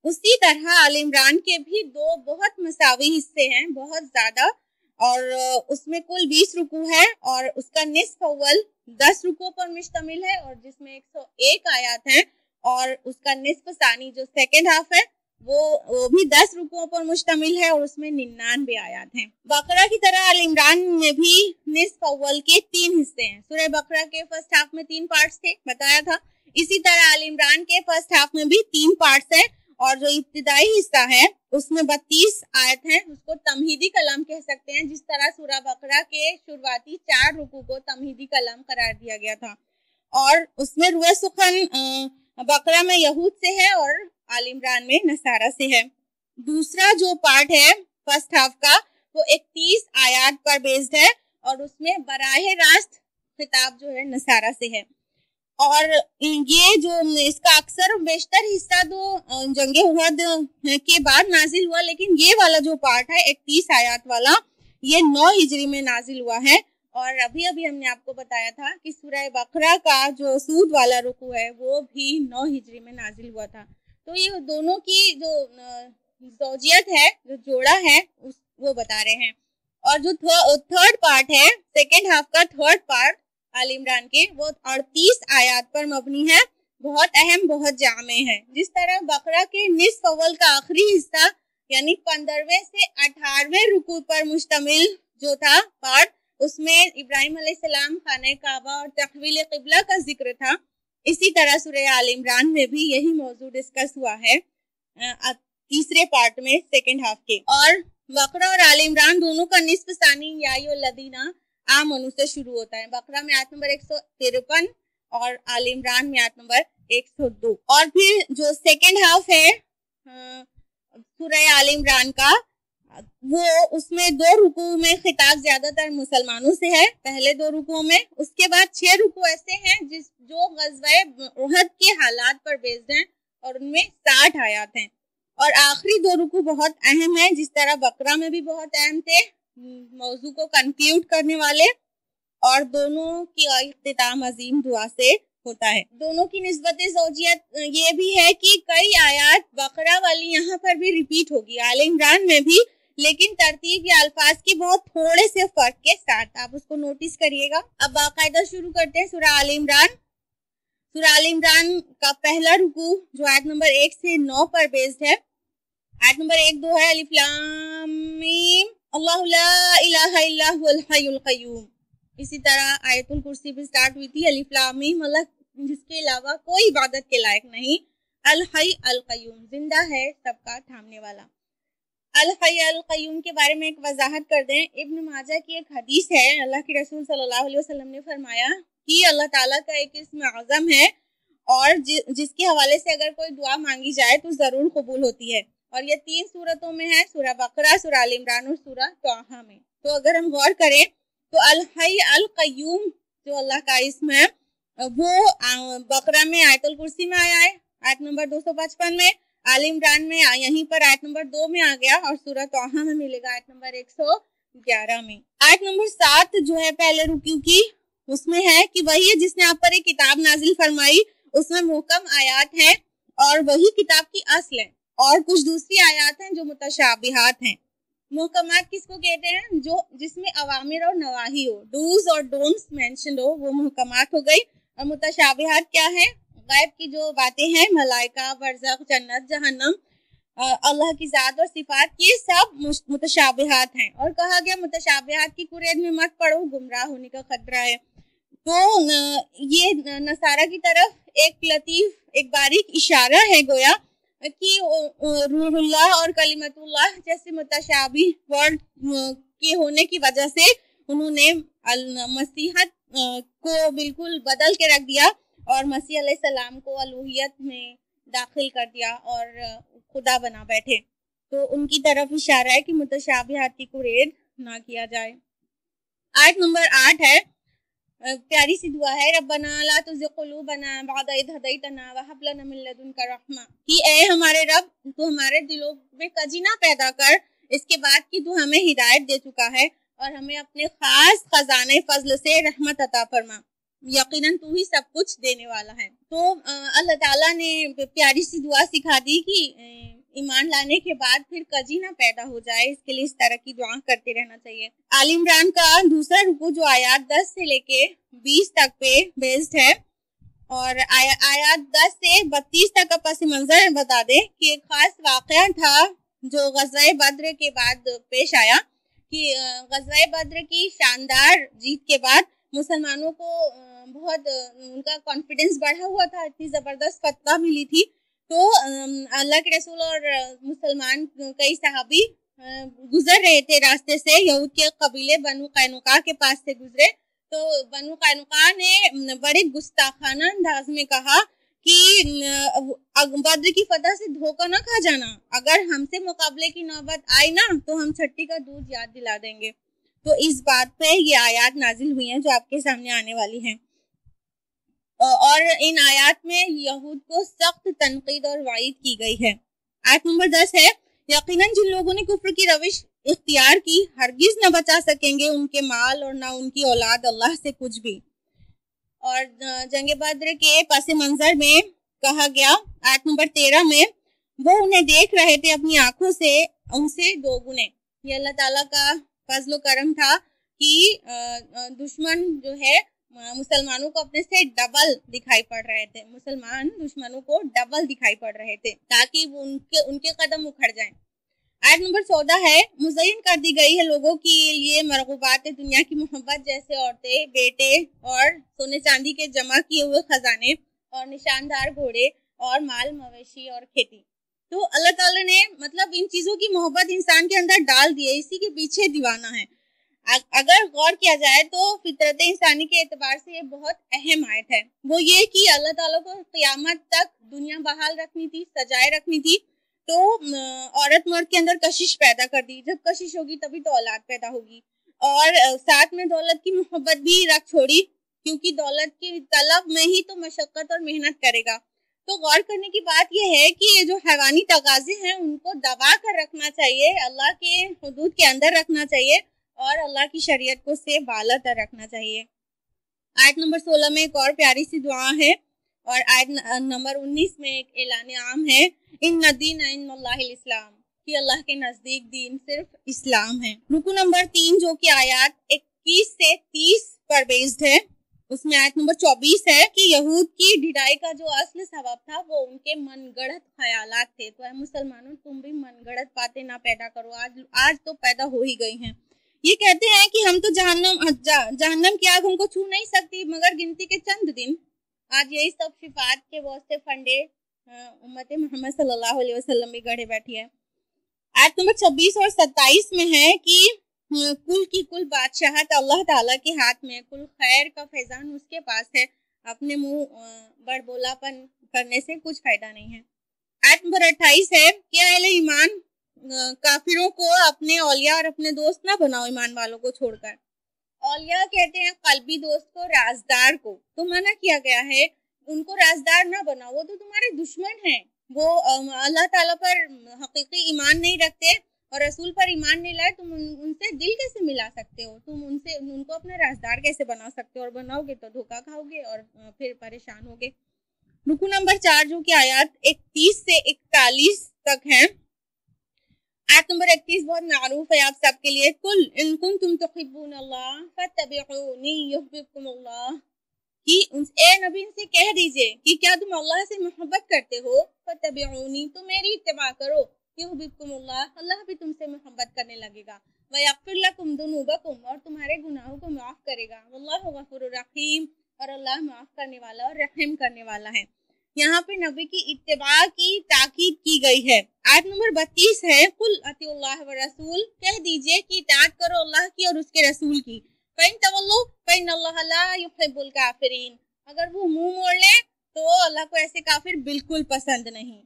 Speaker 1: उसी तरह आल इमरान के भी 2 बहुत मसावी हिस्से हैं, बहुत ज्यादा, और उसमें कुल 20 रुकू है, और उसका निस्फ अव्वल 10 रुकू पर मुश्तमिल है, और जिसमें 101 आयत हैं, और उसका निस्फ सानी जो सेकेंड हाफ है वो भी 10 रुकुओं पर मुश्तमिल है, और उसमें 99 आयत हैं। बकरा की तरह आल इमरान में भी निस्फ अव्वल के 3 हिस्से हैं। सूरह बकरा के फर्स्ट हाफ में 3 पार्ट्स थे, बताया था। इसी तरह आल इमरान के फर्स्ट हाफ में भी 3 पार्ट्स हैं, और जो इब्तिदाई हिस्सा है उसमें 32 आयत हैं, उसको तमहीदी कलाम कह सकते हैं। जिस तरह सूरह बकरा के शुरुआती 4 रुकू को तमहीदी कलाम करार दिया गया था, और उसमें रुए सुखन बकरा में यहूद से है और आल इमरान में नसारा से है। दूसरा जो पार्ट है फर्स्ट हाफ का वो 31 आयत पर बेस्ड है, और उसमें बराह रास्त खिताब जो है नसारा से है। और ये जो इसका अक्सर बेशतर हिस्सा तो जंगे उहद के बाद नाजिल हुआ, लेकिन ये वाला जो पार्ट है 31 आयत वाला, ये 9 हिजरी में नाजिल हुआ है। और अभी अभी हमने आपको बताया था कि सूरह बकरा का जो सूद वाला रुकू है वो भी 9 हिजरी में नाजिल हुआ था। तो ये दोनों की जो ज़ौजियत है, जो जोड़ा है, वो बता रहे हैं। और जो थर्ड पार्ट है, सेकेंड हाफ का थर्ड पार्ट आल इमरान के, वो 38 आयत पर मबनी है, बहुत अहम, बहुत जामे है। जिस तरह बकरा के निस्फ अव्वल का आखिरी हिस्सा यानी 15वें से 18वें रुकू पर मुश्तमिल जो था पार्ट, उसमें इब्राहिम अलैहिस्सलाम, खाने काबा और तहवील क़िबला का जिक्र था। इसी तरह सूरह आल इमरान में भी यही मौजू डिस्कस हुआ है तीसरे पार्ट में सेकेंड हाफ के। और बकरा और आल इमरान दोनों का निस्फ सानी या अय्युहल्लज़ीना आमनू से शुरू होता है। बकरा में आयत नंबर 153 और आल इमरान में आयत नंबर 102। और फिर जो सेकंड हाफ है सूरह आल इमरान का, वो उसमें 2 रुकू में खिताब ज्यादातर मुसलमानों से है, पहले 2 रुकुओं में। उसके बाद 6 रुकू ऐसे हैं जो ग़ज़वा उहद के हालात पर बेस्ड हैं और उनमें 60 आयात हैं। और आखिरी 2 रुकू बहुत अहम है, जिस तरह बकरा में भी बहुत अहम थे, मौजू को कंक्लूड करने वाले, और दोनों की इख्तिताम अजीम दुआ से होता है। दोनों की निस्बत ज़ौजियत ये भी है कि कई आयात बकरा वाली यहाँ पर भी रिपीट होगी, आल इमरान में भी, लेकिन तरतीब या अल्फाज के बहुत थोड़े से फर्क के साथ। आप उसको नोटिस करिएगा। अब बाकायदा शुरू करते हैं सूरह आल इमरान। सूरह आल इमरान का पहला रुकू जो आयत नंबर 1 से 9 पर बेस्ड है। आयत नंबर 1-2 है अलिफ लाम मीम अल्लाहु ला इलाहा इल्ला हुवल हय्युल क़य्यूम। इसी तरह आयतुल कुर्सी भी स्टार्ट हुई थी, अलिफ लाम मीम, अल्लाह जिसके अलावा कोई इबादत के लायक नहीं, अल हय्य अल क़य्यूम, जिंदा है सबका थामने वाला। अल हय्य अल क़य्यूम के बारे में एक वजाहत कर दें। इब्न माजा की एक हदीस है, अल्लाह के रसूल सल्लल्लाहु अलैहि वसल्लम ने फरमाया कि अल्लाह ताला का एक इस्म आज़म है और जिसके हवाले से अगर कोई दुआ मांगी जाए तो ज़रूर कबूल होती है। और ये 3 सूरतों में है, सूरह बकरा, सूरह आल इमरान और सूरह तौहा में। तो अगर हम गौर करें तो अल हय्य अल क़य्यूम जो अल्लाह का इस्म है वो बकरा में आयतुल कुर्सी में आया है, आयत नंबर 255 में, आल इमरान में यहीं पर आयत नंबर 2 में आ गया, और सूरह तौहा में मिलेगा आयत नंबर 111 में। आयत नंबर 7 जो है पहले रुकू की, उसमें है कि वही है जिसने आप पर एक किताब नाजिल फरमाई, उसमें मुहकम आयात हैं और वही किताब की असल है, और कुछ दूसरी आयात हैं जो मुतशाबिहात हैं। मुहकमात किसको कहते हैं? जो जिसमें अवामिर और नवाही हो, डूज और डोंट्स मेंशन हो, वो मुहकमात हो गई। और मुतशाबिहात क्या है? गैब की जो बातें हैं, मलाइका, बरज़ख, जन्नत, जहन्नम, अल्लाह की ज़ात और सिफात, ये सब मुतशाबिहात हैं। और कहा गया मुतशाबिहात की कुरैद में मत पढ़ो, गुमराह होने का खतरा है। तो ये नसारा की तरफ एक लतीफ़, एक बारीक इशारा है गोया कि रूहुल्लाह और कलिमतुल्लाह जैसे मुतशाबी वर्ड के होने की वजह से उन्होंने मसीहत को बिल्कुल बदल के रख दिया और मसीह अलैहिस्सलाम को अलूहियत में दाखिल कर दिया और खुदा बना बैठे। तो उनकी तरफ इशारा है कि मुतशाबिहात की कुरैद ना किया जाए। आयत नंबर 8 है, प्यारी सी दुआ है, रब्बना ला तुज़िग़ क़ुलूबना बअद इज़ हदैतना व हब लना मिन लदुनका रहमा, कि ए हमारे रब, तू हमारे दिलों में कजी ना पैदा कर इसके बाद कि तू हमें हिदायत दे चुका है और हमें अपने खास खजाने फजल से रहमत अता फरमा, यकीनन तू ही सब कुछ देने वाला है। तो अल्लाह ताला ने प्यारी सी दुआ सिखा दी कि ईमान लाने के बाद फिर कजी ना पैदा हो जाए, इसके लिए इस तरह की दुआ करते रहना चाहिए। आल इमरान का दूसरा रुकू जो आयात 10 से लेके 20 तक पे बेस्ड है, और आयात 10 से 32 तक का पस मंजर बता दें कि एक खास वाक़या था जो ग़ज़वा बद्र के बाद पेश आया, कि ग़ज़वा बद्र की शानदार जीत के बाद मुसलमानों को बहुत उनका कॉन्फिडेंस बढ़ा हुआ था, इतनी ज़बरदस्त फतवा मिली थी। तो अल्लाह के रसूल और मुसलमान कई सहाबी गुजर रहे थे रास्ते से, यहूद के कबीले बनु कैनुका के पास से गुजरे। तो बनु कैनुका ने बड़े गुस्ताखाना अंदाज में कहा कि बद्र की फतह से धोखा ना खा जाना, अगर हमसे मुकाबले की नौबत आई ना तो हम छट्टी का दूध याद दिला देंगे। तो इस बात पे ये आयात नाजिल हुई हैं जो आपके सामने आने वाली हैं, और इन आयात में यहूद को सख्त तनकीद और वाइद की गई है। आयत नंबर 10 है, यकीनन जिन लोगों ने कुफ्र की रविश इख्तियार की हरगिज न बचा सकेंगे उनके माल और ना उनकी औलाद अल्लाह से कुछ भी। और जंग बद्र के पस मंजर में कहा गया आयत नंबर 13 में, वो उन्हें देख रहे थे अपनी आंखों से उनसे 2 गुने। ये अल्लाह ताला का फजल करम था कि दुश्मन जो है मुसलमानों को अपने से डबल दिखाई पड़ रहे थे, मुसलमान दुश्मनों को डबल दिखाई पड़ रहे थे ताकि वो उनके कदम उखड़ जाएं। आयत नंबर 14 है, मुज़य्यन कर दी गई है लोगों के लिए मरगूबात दुनिया की मोहब्बत जैसे औरतें, बेटे और सोने चांदी के जमा किए हुए खजाने और निशानदार घोड़े और माल मवेशी और खेती। तो अल्लाह ताला ने मतलब इन चीज़ों की मोहब्बत इंसान के अंदर डाल दी है, इसी के पीछे दीवाना है। अगर गौर किया जाए तो फितरत इंसानी के एतबार से ये बहुत अहम आयत है। वो ये कि अल्लाह ताला को क़यामत तक दुनिया बहाल रखनी थी, सजाए रखनी थी, तो औरत मर्द के अंदर कशिश पैदा कर दी। जब कशिश होगी तभी तो औलाद पैदा होगी। और साथ में दौलत की मोहब्बत भी रख छोड़ी, क्योंकि दौलत की तलब में ही तो मशक्क़त और मेहनत करेगा। तो गौर करने की बात यह है कि ये जो हैवानी तकाज़े हैं उनको दबा कर रखना चाहिए, अल्लाह के हुदूद के अंदर रखना चाहिए और अल्लाह की शरीयत को से बाला तर रखना चाहिए। आयत नंबर 16 में एक और प्यारी सी दुआ है और आयत नंबर 19 में एक ऐलान आम है, इन दीन इन्नल्लाहिल इस्लाम, कि अल्लाह के नज़दीक दीन सिर्फ इस्लाम है। रुकू नंबर 3 जो कि आयत 21 से 30 पर बेस्ड है, उसमें आयत नंबर 24 है कि यहूद की ढिठाई का जो असल सबब था वो उनके मनगढ़ंत ख्यालात थे। तो है मुसलमानों, तुम भी मनगढ़ंत बातें ना पैदा करो, आज तो पैदा हो ही गई हैं। ये कहते हैं कि हम तो जहन्नम की आग हमको छू नहीं सकती मगर गिनती के चंद दिन। आज यही सब शिफात के बहुत से फंडे उम्मत मोहम्मद सल्लल्लाहु अलैहि वसल्लम भी गढ़े बैठी है। आयत नंबर 26 और 27 में है कि कुल की कुल बादशाहत अल्लाह ताला के हाथ में, कुल खैर का फैजान उसके पास है, अपने मुंह बड़बोलापन करने से कुछ फायदा नहीं है। आयत नंबर 28 है कि अहले ईमान काफिरों को अपने औलिया और अपने दोस्त ना बनाओ, ईमान वालों को छोड़कर। औलिया कहते हैं कल्बी दोस्त को, राजदार को, तो मना किया गया है उनको राजदार ना बनाओ, वो तो तुम्हारे दुश्मन हैं। वो अल्लाह ताला पर हकीकी ईमान नहीं रखते और रसूल पर ईमान नहीं लाए, तुम उनसे दिल कैसे मिला सकते हो? तुम उनको अपना राजदार कैसे बना सकते हो? और बनाओगे तो धोखा खाओगे और फिर परेशान होगे। रुकू नंबर 4 जो कि आयत 31 से 41 तक है। आयत नंबर 31 बहुत मारूफ है आप सबके लिए, कुल इन कुंतुम तुहिब्बूनल्लाह फत्तबिऊनी युहिब्बुकुमुल्लाह, कि ए नबी से कह दीजिए कि क्या तुम अल्लाह से मोहब्बत करते हो, फत्तबिऊनी, तो मेरी इत्तिबा करो, युहिब्बुकुमुल्लाह, अल्लाह भी तुमसे मोहब्बत करने लगेगा, व यग़फिर लकुम दुनूबकुम, और तुम्हारे गुनाहों को माफ करेगा, वल्लाहु गफूरुर रहीम, और अल्लाह माफ करने वाला और रहम करने वाला है। यहाँ पे नबी की इत्तिबा की ताकीद की गई है। आयत नंबर 32 है, कुल अतिउल्लाह व रसूल, कह दीजिए कि इताअत करो अल्लाह की और उसके रसूल की, फ़इन तवल्लू फ़इन्नल्लाह ला युहिब्बुल काफिरीन, अगर वो मुंह मोड़ ले तो अल्लाह को ऐसे काफिर बिल्कुल पसंद नहीं।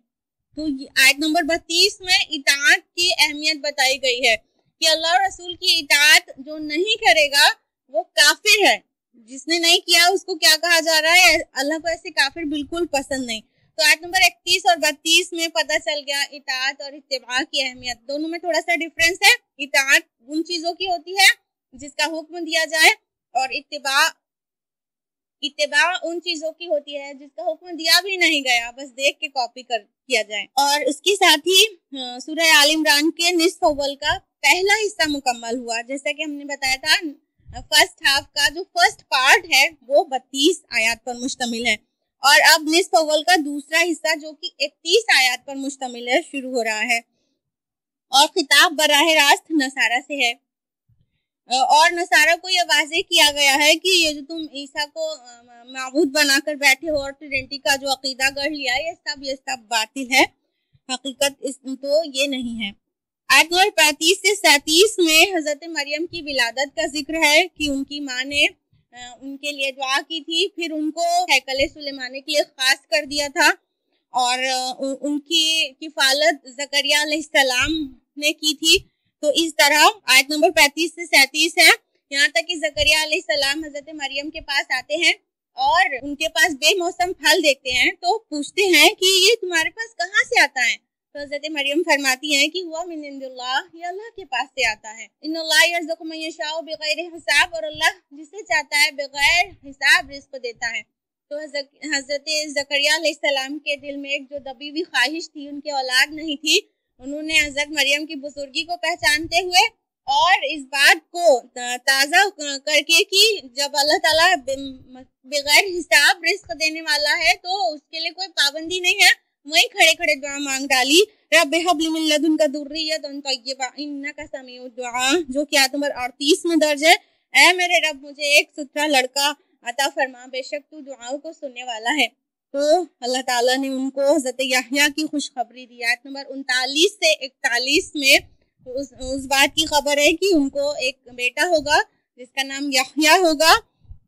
Speaker 1: तो आयत नंबर 32 में इताअत की अहमियत बताई गई है कि अल्लाह और रसूल की इताअत जो नहीं करेगा वो काफिर है। जिसने नहीं किया उसको क्या कहा जा रहा है? अल्लाह को ऐसे काफिर बिल्कुल पसंद नहीं। तो आयत नंबर 31 और 32 में पता चल गया इताअत और इत्तिबा की अहमियत। दोनों में थोड़ा सा डिफरेंस है। इताअत उन चीजों की होती है जिसका हुक्म दिया जाए और इत्तिबा उन चीजों की होती है जिसका हुक्म दिया भी नहीं गया, बस देख के कॉपी कर किया जाए। और उसके साथ ही सूरह आल इमरान के निस्फ अव्वल का पहला हिस्सा मुकम्मल हुआ। जैसा कि हमने बताया था, फर्स्ट हाफ का जो फर्स्ट पार्ट है वो 32 आयत पर मुश्तमिल है और अब निस्फ अव्वल का दूसरा हिस्सा जो कि 31 आयत पर मुश्तमिल है शुरू हो रहा है और खिताब बराह रास्त नसारा से है। और नसारा को यह वाज़ेह किया गया है कि ये जो तुम ईसा को माबूद बनाकर बैठे हो और ट्रिनिटी का जो अकीदा गढ़ लिया है, ये सब बातिल है, हकीकत तो ये नहीं है। आयत नंबर 35 से 37 में हज़रत मरियम की विलादत का जिक्र है कि उनकी माँ ने उनके लिए दुआ की थी, फिर उनको हैकल सुलेमानी के लिए खास कर दिया था और उनकी किफालत ज़करिया अलैहिस्सलाम ने की थी। तो इस तरह आयत नंबर 35 से 37 है, यहाँ तक कि ज़करिया अलैहिस्सलाम हज़रत मरियम के पास आते हैं और उनके पास बेमौसम फल देखते हैं, तो पूछते हैं कि ये तुम्हारे पास कहाँ से आता है? तो हज़रत मरियम फरमाती हैं कि हुआ मिन इंदिल्लाह, ये अल्लाह के पास से आता है। इन्नल्लाह यर्ज़ुक़ु मन यशाअ बिग़ैरि हिसाब, और अल्लाह जिसे चाहता है बगैर हिसाब रिज़्क़ देता है। तो हज़रत ज़करिया अलैहिस्सलाम के दिल में एक जो दबी हुई ख्वाहिश थी, उनके औलाद नहीं थी, उन्होंने हज़रत मरियम की बुजुर्गी को पहचानते हुए और इस बात को ताज़ा करके कि जब अल्लाह ताला बगैर हिसाब रिज़्क़ देने वाला है तो उसके लिए कोई पाबंदी नहीं है, वहीं खड़े खड़े दुआ मांग डाली, रब्बि हब ली मिन लदुनका ज़ुर्रियतन तय्यिबा इन्नका समीउद दुआ, जो कि आयत नंबर 38 में दर्ज है। ऐ मेरे रब, मुझे एक सुथरा लड़का अता फरमा, बेशक तू दुआओं को सुनने वाला है। तो अल्लाह ताला ने उनको हज़रत यहया की खुशखबरी दी। आयत नंबर 39 से 41 में उस बात की खबर है कि उनको एक बेटा होगा जिसका नाम यहया होगा,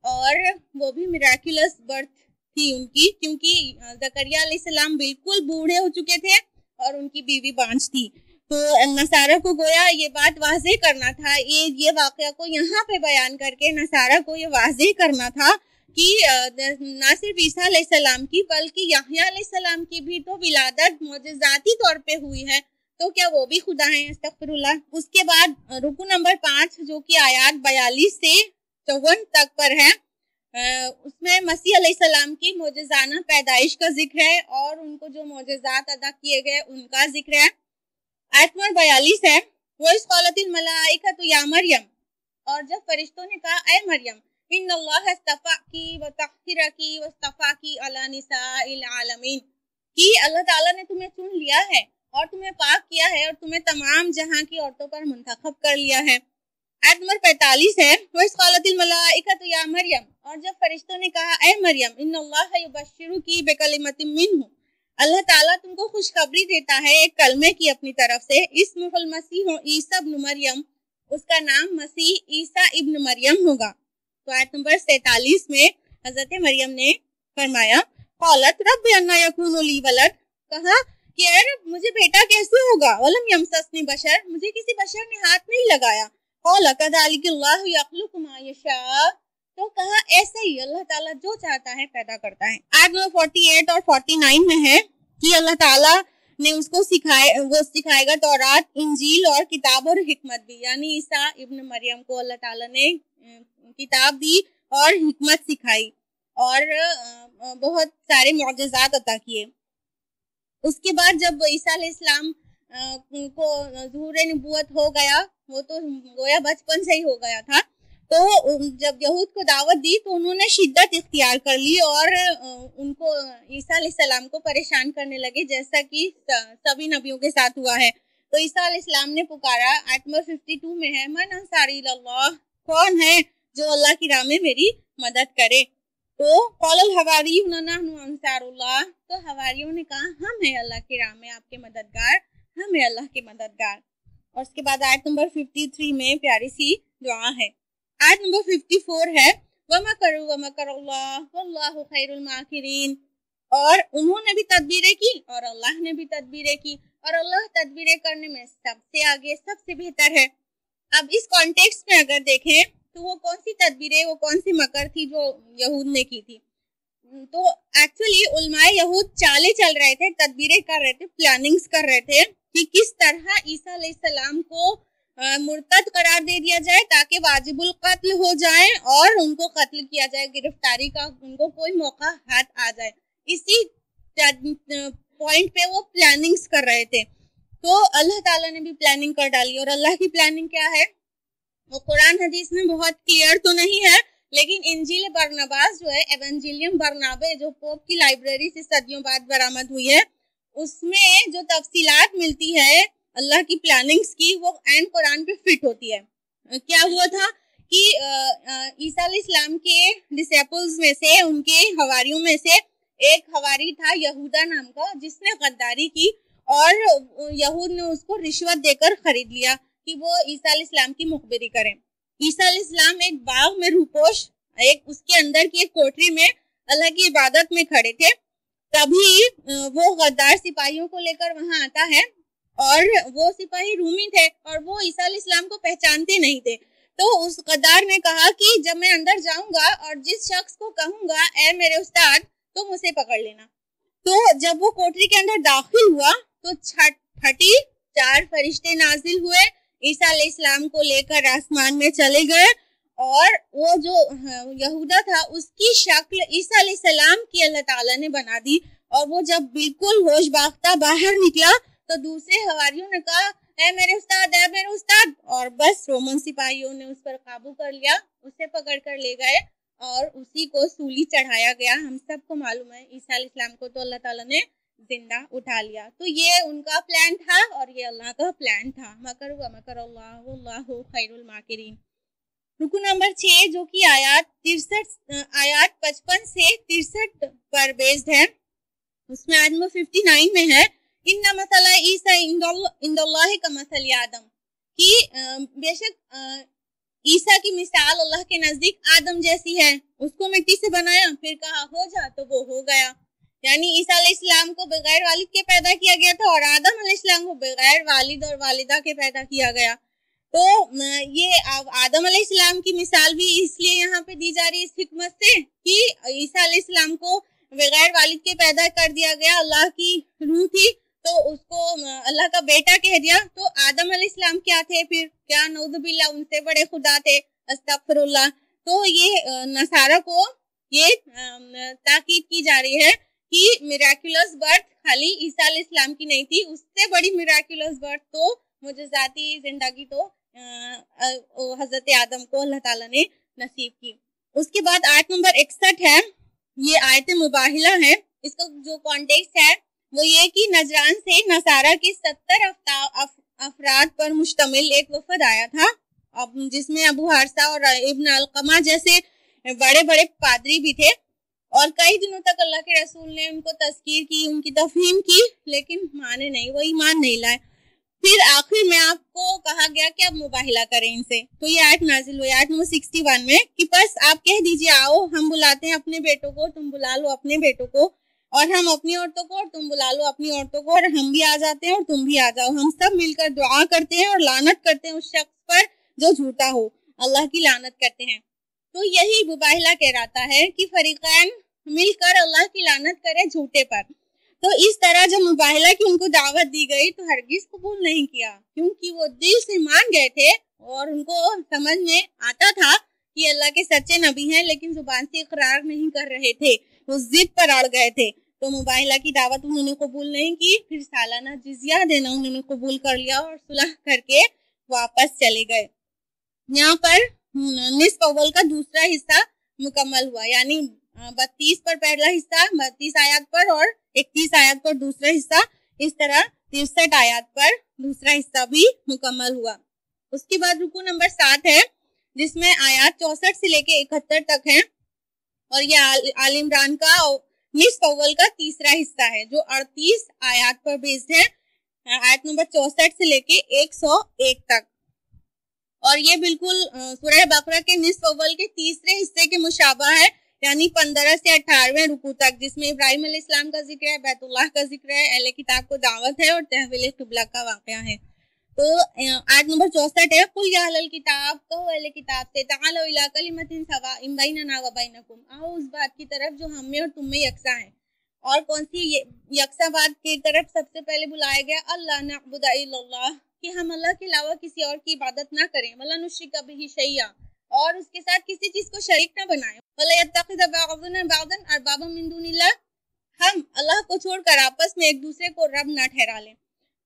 Speaker 1: और वो भी मिराकुलस बर्थ थी उनकी, क्योंकि जकरिया अलैहिस्सलाम बिल्कुल बूढ़े हो चुके थे और उनकी बीवी बांझ थी। तो नसारा को गोया ये बात वाज़ेह करना था, ये वाक़या को यहाँ पे बयान करके नसारा को ये वाज़ेह करना था कि ना सिर्फ ईसा अलैहिस्सलाम की बल्कि यहया अलैहिस्सलाम की भी तो विलादत मोजज़ाती तौर पे हुई है, तो क्या वो भी खुदा हैं? अस्तगफिरुल्लाह। उसके बाद रुकू नंबर 5 जो कि आयात 42 से 54 तक पर है, उसमें मसीह अलैहिस्सलाम की मोजज़ाना पैदाइश का जिक्र है और उनको जो मोजज़ात अदा किए गए उनका जिक्र है। आयत नंबर 42 है, वो इस क़ालतिल मलाइकतु या मरियम, और जब फरिश्तों ने कहा ऐ मरियम इन्नल्लाह अस्तफ़ाकी व तहहिरकी वस्तफ़ाकी अला निसाइल आलमीन, कि अल्लाह ताला ने तुम्हें चुन लिया है और तुम्हें पाक किया है और तुम्हें तमाम जहां की औरतों पर मुंतखब कर लिया है। आयत नंबर 45 है, वो इस क़ालतिल मलाइकतु या मरियम, और जब फरिश्तों ने कहा ऐ मरियम इन्नल्लाह युबश्शिरुकी बिकलिमतिन मिन्हु, अल्लाह ताला तुमको खुशखबरी देता है एक कलमे की अपनी तरफ से, इस्मुहुल मसीह ईसा इब्न मरियम, उसका नाम मसीह ईसा इब्न मरियम होगा। तो आयत नंबर 47 में हजरत मरियम ने फरमाया क़ालत रब्बि अन्ना यकूनु ली वलद, कहा कि यार मुझे बेटा कैसे होगा, वलम यमससनी बशर, मुझे किसी बशर ने हाथ नहीं लगाया, क़ाल कज़ालिकल्लाहु यख़्लुक़ु मा यशा, तो कहा ऐसे ही अल्लाह ताला जो चाहता है पैदा करता है। आयत नंबर 48 और 49 में है कि अल्लाह ताला ने उसको वो सिखाएगा तौरात, इंजील और किताब और हिकमत भी, यानी ईसा इब्न मरियम को अल्लाह ताला ने किताब दी और हिकमत सिखाई और बहुत सारे मौजज़ात अता किए। उसके बाद जब ईसा अलैहिस्सलाम को ज़ुहूर नबूवत हो गया, वो तो गोया बचपन से ही हो गया था, तो जब यहूद को दावत दी तो उन्होंने शिद्दत इख्तियार कर ली और उनको ईसा अलैहिस्सलाम को परेशान करने लगे, जैसा कि सभी नबियों के साथ हुआ है। तो ईसा अलैहिस्सलाम ने पुकारा, आयत नंबर 52 में है, मन अंसारी इलल्लाह, कौन है जो अल्लाह की राह में मेरी मदद करे। तो क़ालल हवारियून नहनु अंसारुल्लाह, तो हवारियों ने कहा हम हैं अल्लाह की राह में आपके मददगार, हम हैं अल्लाह के मददगार। और उसके बाद आयत नंबर 53 में प्यारी सी दुआ है। आयत नंबर 54 है, वमकरू वमकरुल्लाह वल्लाहु खैरुल माकिरीन, और उन्होंने भी तदबीरें की और अल्लाह ने भी तदबीरें की, और अल्लाह तदबीरें करने में सबसे आगे सबसे बेहतर है। अब इस कॉन्टेक्स्ट में अगर देखें तो वो कौन सी तदबीरें, वो कौन सी मकर थी जो यहूद ने की थी, तो एक्चुअली उलमाए यहूद चाले चल रहे थे, तदबीरें कर रहे थे, प्लानिंग्स कर रहे थे कि किस तरह ईसा अलैहिस्सलाम को मुर्तद करार दे दिया जाए ताकि वाजिबुल कत्ल हो जाए और उनको कत्ल किया जाए, गिरफ्तारी का उनको कोई मौका हाथ आ जाए। इसी पॉइंट पे वो प्लानिंग्स कर रहे थे। तो अल्लाह ताला ने भी प्लानिंग कर डाली, और अल्लाह की प्लानिंग क्या है वो कुरान हदीस में बहुत क्लियर तो नहीं है, लेकिन इंजील बरनबास जो है, एवेंजिलियम बरनाबे, जो पोप की लाइब्रेरी से सदियों बाद बरामद हुई है, उसमें जो तफसीलात मिलती है अल्लाह की प्लानिंग्स की, वो एंड कुरान पे फिट होती है। क्या हुआ था कि ईसा अलैहिस्सलाम के डिसेपल्स में से, उनके हवारियों में से एक हवारी था यहूदा नाम का, जिसने गद्दारी की और यहूद ने उसको रिश्वत देकर खरीद लिया कि वो ईसा अलैहिस्सलाम की मुखबिरी करें। ईसा अलैहिस्सलाम एक बाग में रूपोश, एक उसके अंदर की एक कोठरी में अल्लाह की इबादत में खड़े थे, तभी वो गद्दार सिपाहियों को लेकर वहां आता है, और वो सिपाही रूमी थे और वो ईसा अलैहिस्सलाम को पहचानते नहीं थे। तो उस गद्दार ने कहा कि जब मैं अंदर जाऊंगा और जिस शख्स को कहूंगा ए मेरे उस्ताद, तो मुझे पकड़ लेना। तो जब वो कोठरी के अंदर दाखिल हुआ तो फटी 4 फरिश्ते नाजिल हुए, ईसा अलैहिस्सलाम को लेकर आसमान में चले गए, और वो जो यहूदा था उसकी शक्ल ईसा अलैहिस्सलाम की अल्लाह ताला ने बना दी, और वो जब बिल्कुल होश बाख्ता बाहर निकला तो दूसरे हवारियों ने कहा ए मेरे उस्ताद, ए मेरे उस्ताद, और बस रोमन सिपाहियों ने उस पर काबू कर लिया, उसे पकड़ कर ले गए और उसी को सूली चढ़ाया गया। हम सबको मालूम है ईसा अलैहिस्सलाम को तो अल्लाह ताला ने जिंदा उठा लिया। तो ये उनका प्लान था और ये अल्लाह का प्लान था। मकर व मकर अल्लाह वल्लाहु खैरुल माकिरीन। रुकू नंबर 6 जो कि आयात 55 से 63 पर बेस्ड है, उसमें आयत नंबर 59 में है, इन्ना मसला ईसा इंदल्लाहि का मसल आदम, कि बेशक ईसा की मिसाल अल्लाह के नजदीक आदम जैसी है, उसको मिट्टी से बनाया, फिर कहा हो जा तो वो हो गया। यानी ईसा अलैहिस्सलाम को बगैर वालिद के पैदा किया गया था और आदम अलैहिस्सलाम को बगैर वालिद और वालिदा के पैदा किया गया। तो ये आदम अलैहिस्सलाम की मिसाल भी इसलिए यहाँ पे दी जा रही है इस हिकमत से कि ईसा अलैहिस्सलाम को बगैर वालिद के पैदा कर दिया गया, अल्लाह की रूह थी तो उसको अल्लाह का बेटा कह दिया। तो आदम अलैहिस्सलाम क्या थे फिर? क्या नऊजुबिल्लाह उनसे बड़े खुदा थे, अस्तगफिरुल्लाह। तो ये नसारा को ये ताकीद की जा रही है कि मिराकुलस बर्थ खाली ईसा अलैहिस्सलाम की नहीं थी, उससे बड़ी मिराकुलस बर्थ तो मुजज़ाती जिंदगी तो हजरत आदम को अल्लाह ताला ने नसीब की। उसके बाद आयत नंबर 61 है, ये आयत मुबाहिला है। इसका जो कॉन्टेक्स्ट है वो ये कि नजरान से नसारा के 70 अफराद पर मुश्तमिल एक वफद आया था, अब जिसमें अबू हारसा और इब्न अलकमा जैसे बड़े बड़े पादरी भी थे। और कई दिनों तक अल्लाह के रसूल ने उनको तज़कीर की, उनकी तफहीम की, लेकिन माने नहीं, वो ईमान नहीं लाए। फिर आखिर में आपको कहा गया कि अब मुबाहिला करें इनसे। तो ये आयत नाजिल हुई आयत नंबर 61 में कि बस आप कह दीजिए आओ हम बुलाते हैं अपने बेटों को, तुम बुला लो अपने बेटों को, और हम अपनी औरतों को और तुम बुला लो अपनी औरतों को, और हम भी आ जाते हैं और तुम भी आ जाओ। हम सब मिलकर दुआ करते हैं और लानत करते हैं उस शख्स पर जो झूठा हो, अल्लाह की लानत करते हैं। तो यही मुबाहिला कहलाता है कि फरीकैन मिलकर अल्लाह की लानत करे झूठे पर। तो इस तरह जब मुबाहिला की उनको दावत दी गई तो हरगिज कबूल नहीं किया, क्योंकि वो दिल से मान गए थे और उनको समझ में आता था कि अल्लाह के सच्चे नबी हैं, लेकिन जुबान से इकरार नहीं कर रहे थे, वो जिद पर अड़ गए थे। तो मुबाहिला की दावत उन्होंने कबूल नहीं की। फिर सालाना जिजिया देना उन्होंने कबूल कर लिया और सुलह करके वापस चले गए। यहाँ पर निस्फ अव्वल का दूसरा हिस्सा मुकम्मल हुआ, यानी 32 पर पहला हिस्सा, 32 आयत पर, और 31 आयत पर दूसरा हिस्सा, इस तरह 63 आयत पर दूसरा हिस्सा भी मुकम्मल हुआ। उसके बाद रुकू नंबर 7 है, जिसमें आयत 64 से लेके 71 तक है, और ये आल इमरान का निस्फ अव्वल का तीसरा हिस्सा है जो 38 आयत पर बेस्ड है, आयत नंबर 64 से लेके 101 तक। और ये बिल्कुल सूरह बकरा के निस्फ अव्वल के तीसरे हिस्से के मुशाबा है, यानी 15 से 18वें रुकू तक, जिसमें इब्राहिम अलैहिस्सलाम का जिक्र है, बैतुल्लाह का जिक्र है, अहले किताब को दावत है और तहवील किबला का वाक़या है। तो आयत नंबर 64 है, कुल या अहलल किताब, कहो अहले किताब से, तआलू इला कलिमतिन सवाइन बैनना व बैनकुम, आओ उस बात की तरफ जो हम में और तुम में यकसा है। और कौन सी यकसा बात की तरफ सबसे पहले बुलाया गया? अल्लाह नअबुदा इल्लल्लाह, कि हम अल्लाह के अलावा किसी और की इबादत ना करें, वला नुश्रिका बिही शैया, और उसके साथ किसी चीज को शरीक ना बनाएं, वला यत्तखिज़ बअदुना बअदन अरबाबा मिन दुनिल्लाह, हम अल्लाह को छोड़कर आपस में एक दूसरे को रब ना ठहरा लें।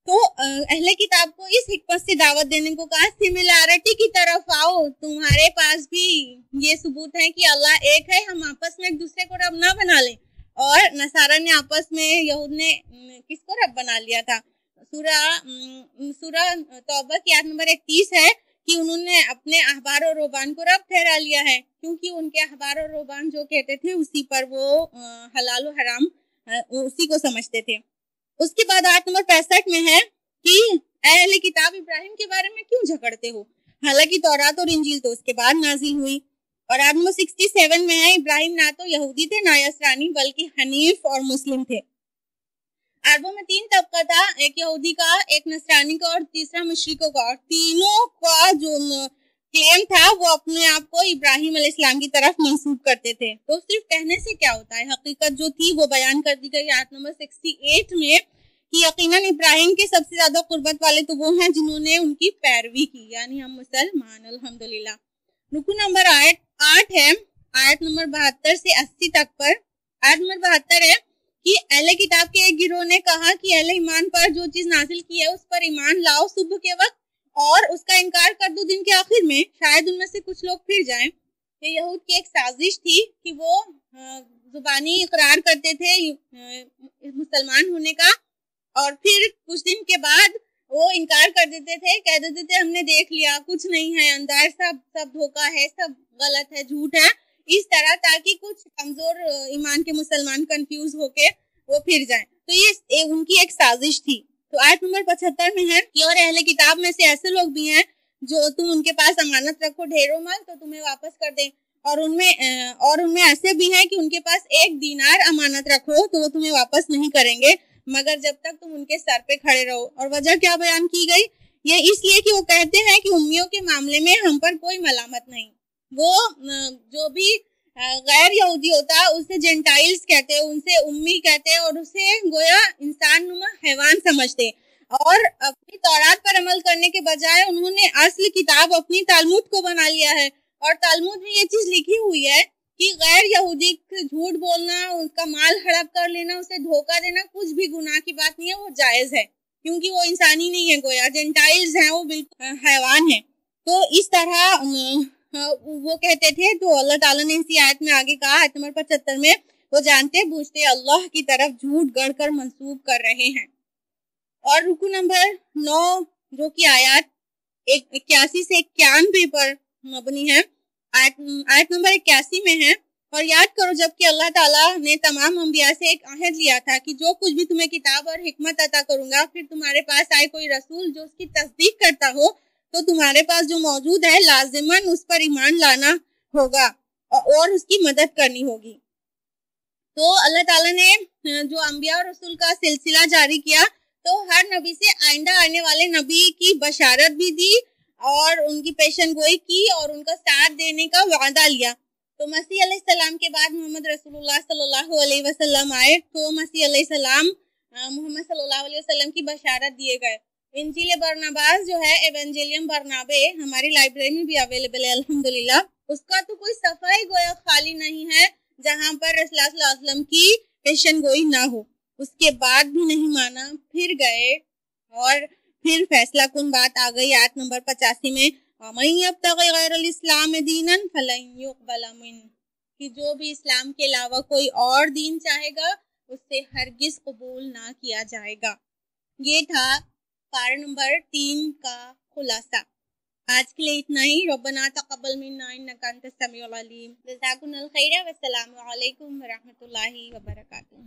Speaker 1: तो अहले किताब को इस हिकमत से दावत देने को कहा, सिमिलैरिटी की तरफ आओ, तुम्हारे पास भी ये सबूत है कि अल्लाह एक है, हम आपस में एक दूसरे को रब ना बना लें। और नसारा ने आपस में, यहूद ने किसको रब बना लिया था? सूरह तौबा की आयत नंबर 31 है कि उन्होंने अपने अहबार और रुहबान को रब ठहरा लिया है, क्योंकि उनके अहबार और रुहबान जो कहते थे उसी पर वो हलाल और हराम उसी को समझते थे। उसके बाद आयत नंबर 65 में है कि अहले किताब इब्राहिम के बारे में क्यों झगड़ते हो, हालांकि तौरात और इंजील तो उसके बाद नाजिल हुई। और आयत नंबर 67 में है, इब्राहिम ना तो यहूदी थे ना यसरानी, बल्कि हनीफ और मुस्लिम थे। अरबों में 3 तबका था, एक यहूदी का, एक नसरानी का और तीसरा मुशरिकों का, और तीनों का जो क्लेम था वो अपने आप को इब्राहिम अलैहिस्सलाम की तरफ मंसूब करते थे। तो सिर्फ कहने से क्या होता है, हकीकत जो थी वो बयान कर दी गई आयत नंबर 68 में कि यकीनन इब्राहिम के सबसे ज्यादा कुर्बत वाले तो वो हैं जिन्होंने उनकी पैरवी की, यानी हम मुसलमान अल्हम्दुलिल्लाह। रुकू नंबर 8 है, आयत नंबर 72 से 80 तक पर। आयत नंबर 72 है कि अहले किताब के एक गिरोह ने कहा कि अहले ईमान पर जो चीज नाजिल की है उस पर ईमान लाओ सुबह के वक्त, और उसका इनकार कर दो दिन के आखिर में, शायद उनमें से कुछ लोग फिर जाएं। ये यहूद की एक साजिश थी कि वो जुबानी इकरार करते थे मुसलमान होने का, और फिर कुछ दिन के बाद वो इनकार कर देते थे, कह देते थे हमने देख लिया, कुछ नहीं है, अंदर सब धोखा है, सब गलत है, झूठ है, इस तरह, ताकि कुछ कमजोर ईमान के मुसलमान कंफ्यूज होके वो फिर जाएं। तो ये उनकी एक साजिश थी। तो आयत नंबर 75 में है कि और अहले किताब में से ऐसे लोग भी हैं जो तुम उनके पास अमानत रखो ढेरों माल तो तुम्हें वापस कर दें, और उनमें ऐसे भी हैं कि उनके पास 1 दीनार अमानत रखो तो वो तुम्हें वापस नहीं करेंगे मगर जब तक तुम उनके सर पे खड़े रहो। और वजह क्या बयान की गई, ये इसलिए कि वो कहते हैं कि उम्मियों के मामले में हम पर कोई मलामत नहीं। वो जो भी गैर यहूदी होता है उसे जेंटाइल्स कहते हैं, उनसे उम्मी कहते हैं और उसे गोया इंसान नुमा हैवान समझते। और अपनी तौरात पर अमल करने के बजाय उन्होंने असली किताब अपनी तालमुद को बना लिया है, और तालमुद में ये चीज लिखी हुई है कि गैर यहूदी झूठ बोलना, उसका माल हड़प कर लेना, उसे धोखा देना कुछ भी गुनाह की बात नहीं है, वो जायज है क्योंकि वो इंसानी नहीं है, गोया जेंटाइल्स हैं, वो बिल्कुल हैवान है। तो इस तरह वो कहते थे। तो अल्लाह ताला ने इसी आयत में आगे कहा, आयत नंबर 75 में, वो जानते बूझते अल्लाह की तरफ झूठ गढ़कर मंसूब कर रहे हैं। और रुकू नंबर 9 जो कि आयत 81 से 91 पर मबनी है, आयत नंबर 81 में है, और याद करो जबकि अल्लाह ताला ने तमाम अंबिया से एक अहद लिया था कि जो कुछ भी तुम्हें किताब और हिकमत अता करूंगा, फिर तुम्हारे पास आए कोई रसूल जो उसकी तस्दीक करता हो तो तुम्हारे पास जो मौजूद है लाजिमन उस पर ईमान लाना होगा और उसकी मदद करनी होगी। तो अल्लाह ताला ने जो अंबिया और रसूल का सिलसिला जारी किया तो हर नबी से आइंदा आने वाले नबी की बशारत भी दी और उनकी पेशन गोई की और उनका साथ देने का वादा लिया। तो मसीह अलैहिस्सलाम के बाद मोहम्मद रसूलुल्लाह सल्लल्लाहु अलैहि वसल्लम आए तो मसीह अलैहिस्सलाम मोहम्मद सल्लल्लाहु अलैहि वसल्लम की बशारत दिए गए। इंजील बरनबास जो है, एवेंजेलियम बरनाबे, हमारी लाइब्रेरी में भी अवेलेबल है अल्हम्दुलिल्लाह। उसका तो कोई सफा ही गोया खाली नहीं है जहां पर रसूलुल्लाह सल्लल्लाहु अलैहि वसल्लम की पेशन गोई ना हो। उसके बाद भी नहीं माना, फिर गए और फिर फैसला कुन बात आ गई आयत नंबर 85 में, इस्लाम दीनन फलन युक़बल मिन, कि जो भी इस्लाम के अलावा कोई और दीन चाहेगा उससे हरगिज कबूल ना किया जाएगा। ये था पारा नंबर 3 का खुलासा। आज के लिए इतना ही। रब्बना तक़ब्बल मिन्ना इन्नका अंतस समीउल अलीम। जज़ाकुमुल्लाहु खैरन, वस्सलामु अलैकुम व रहमतुल्लाहि व बरकातुहू।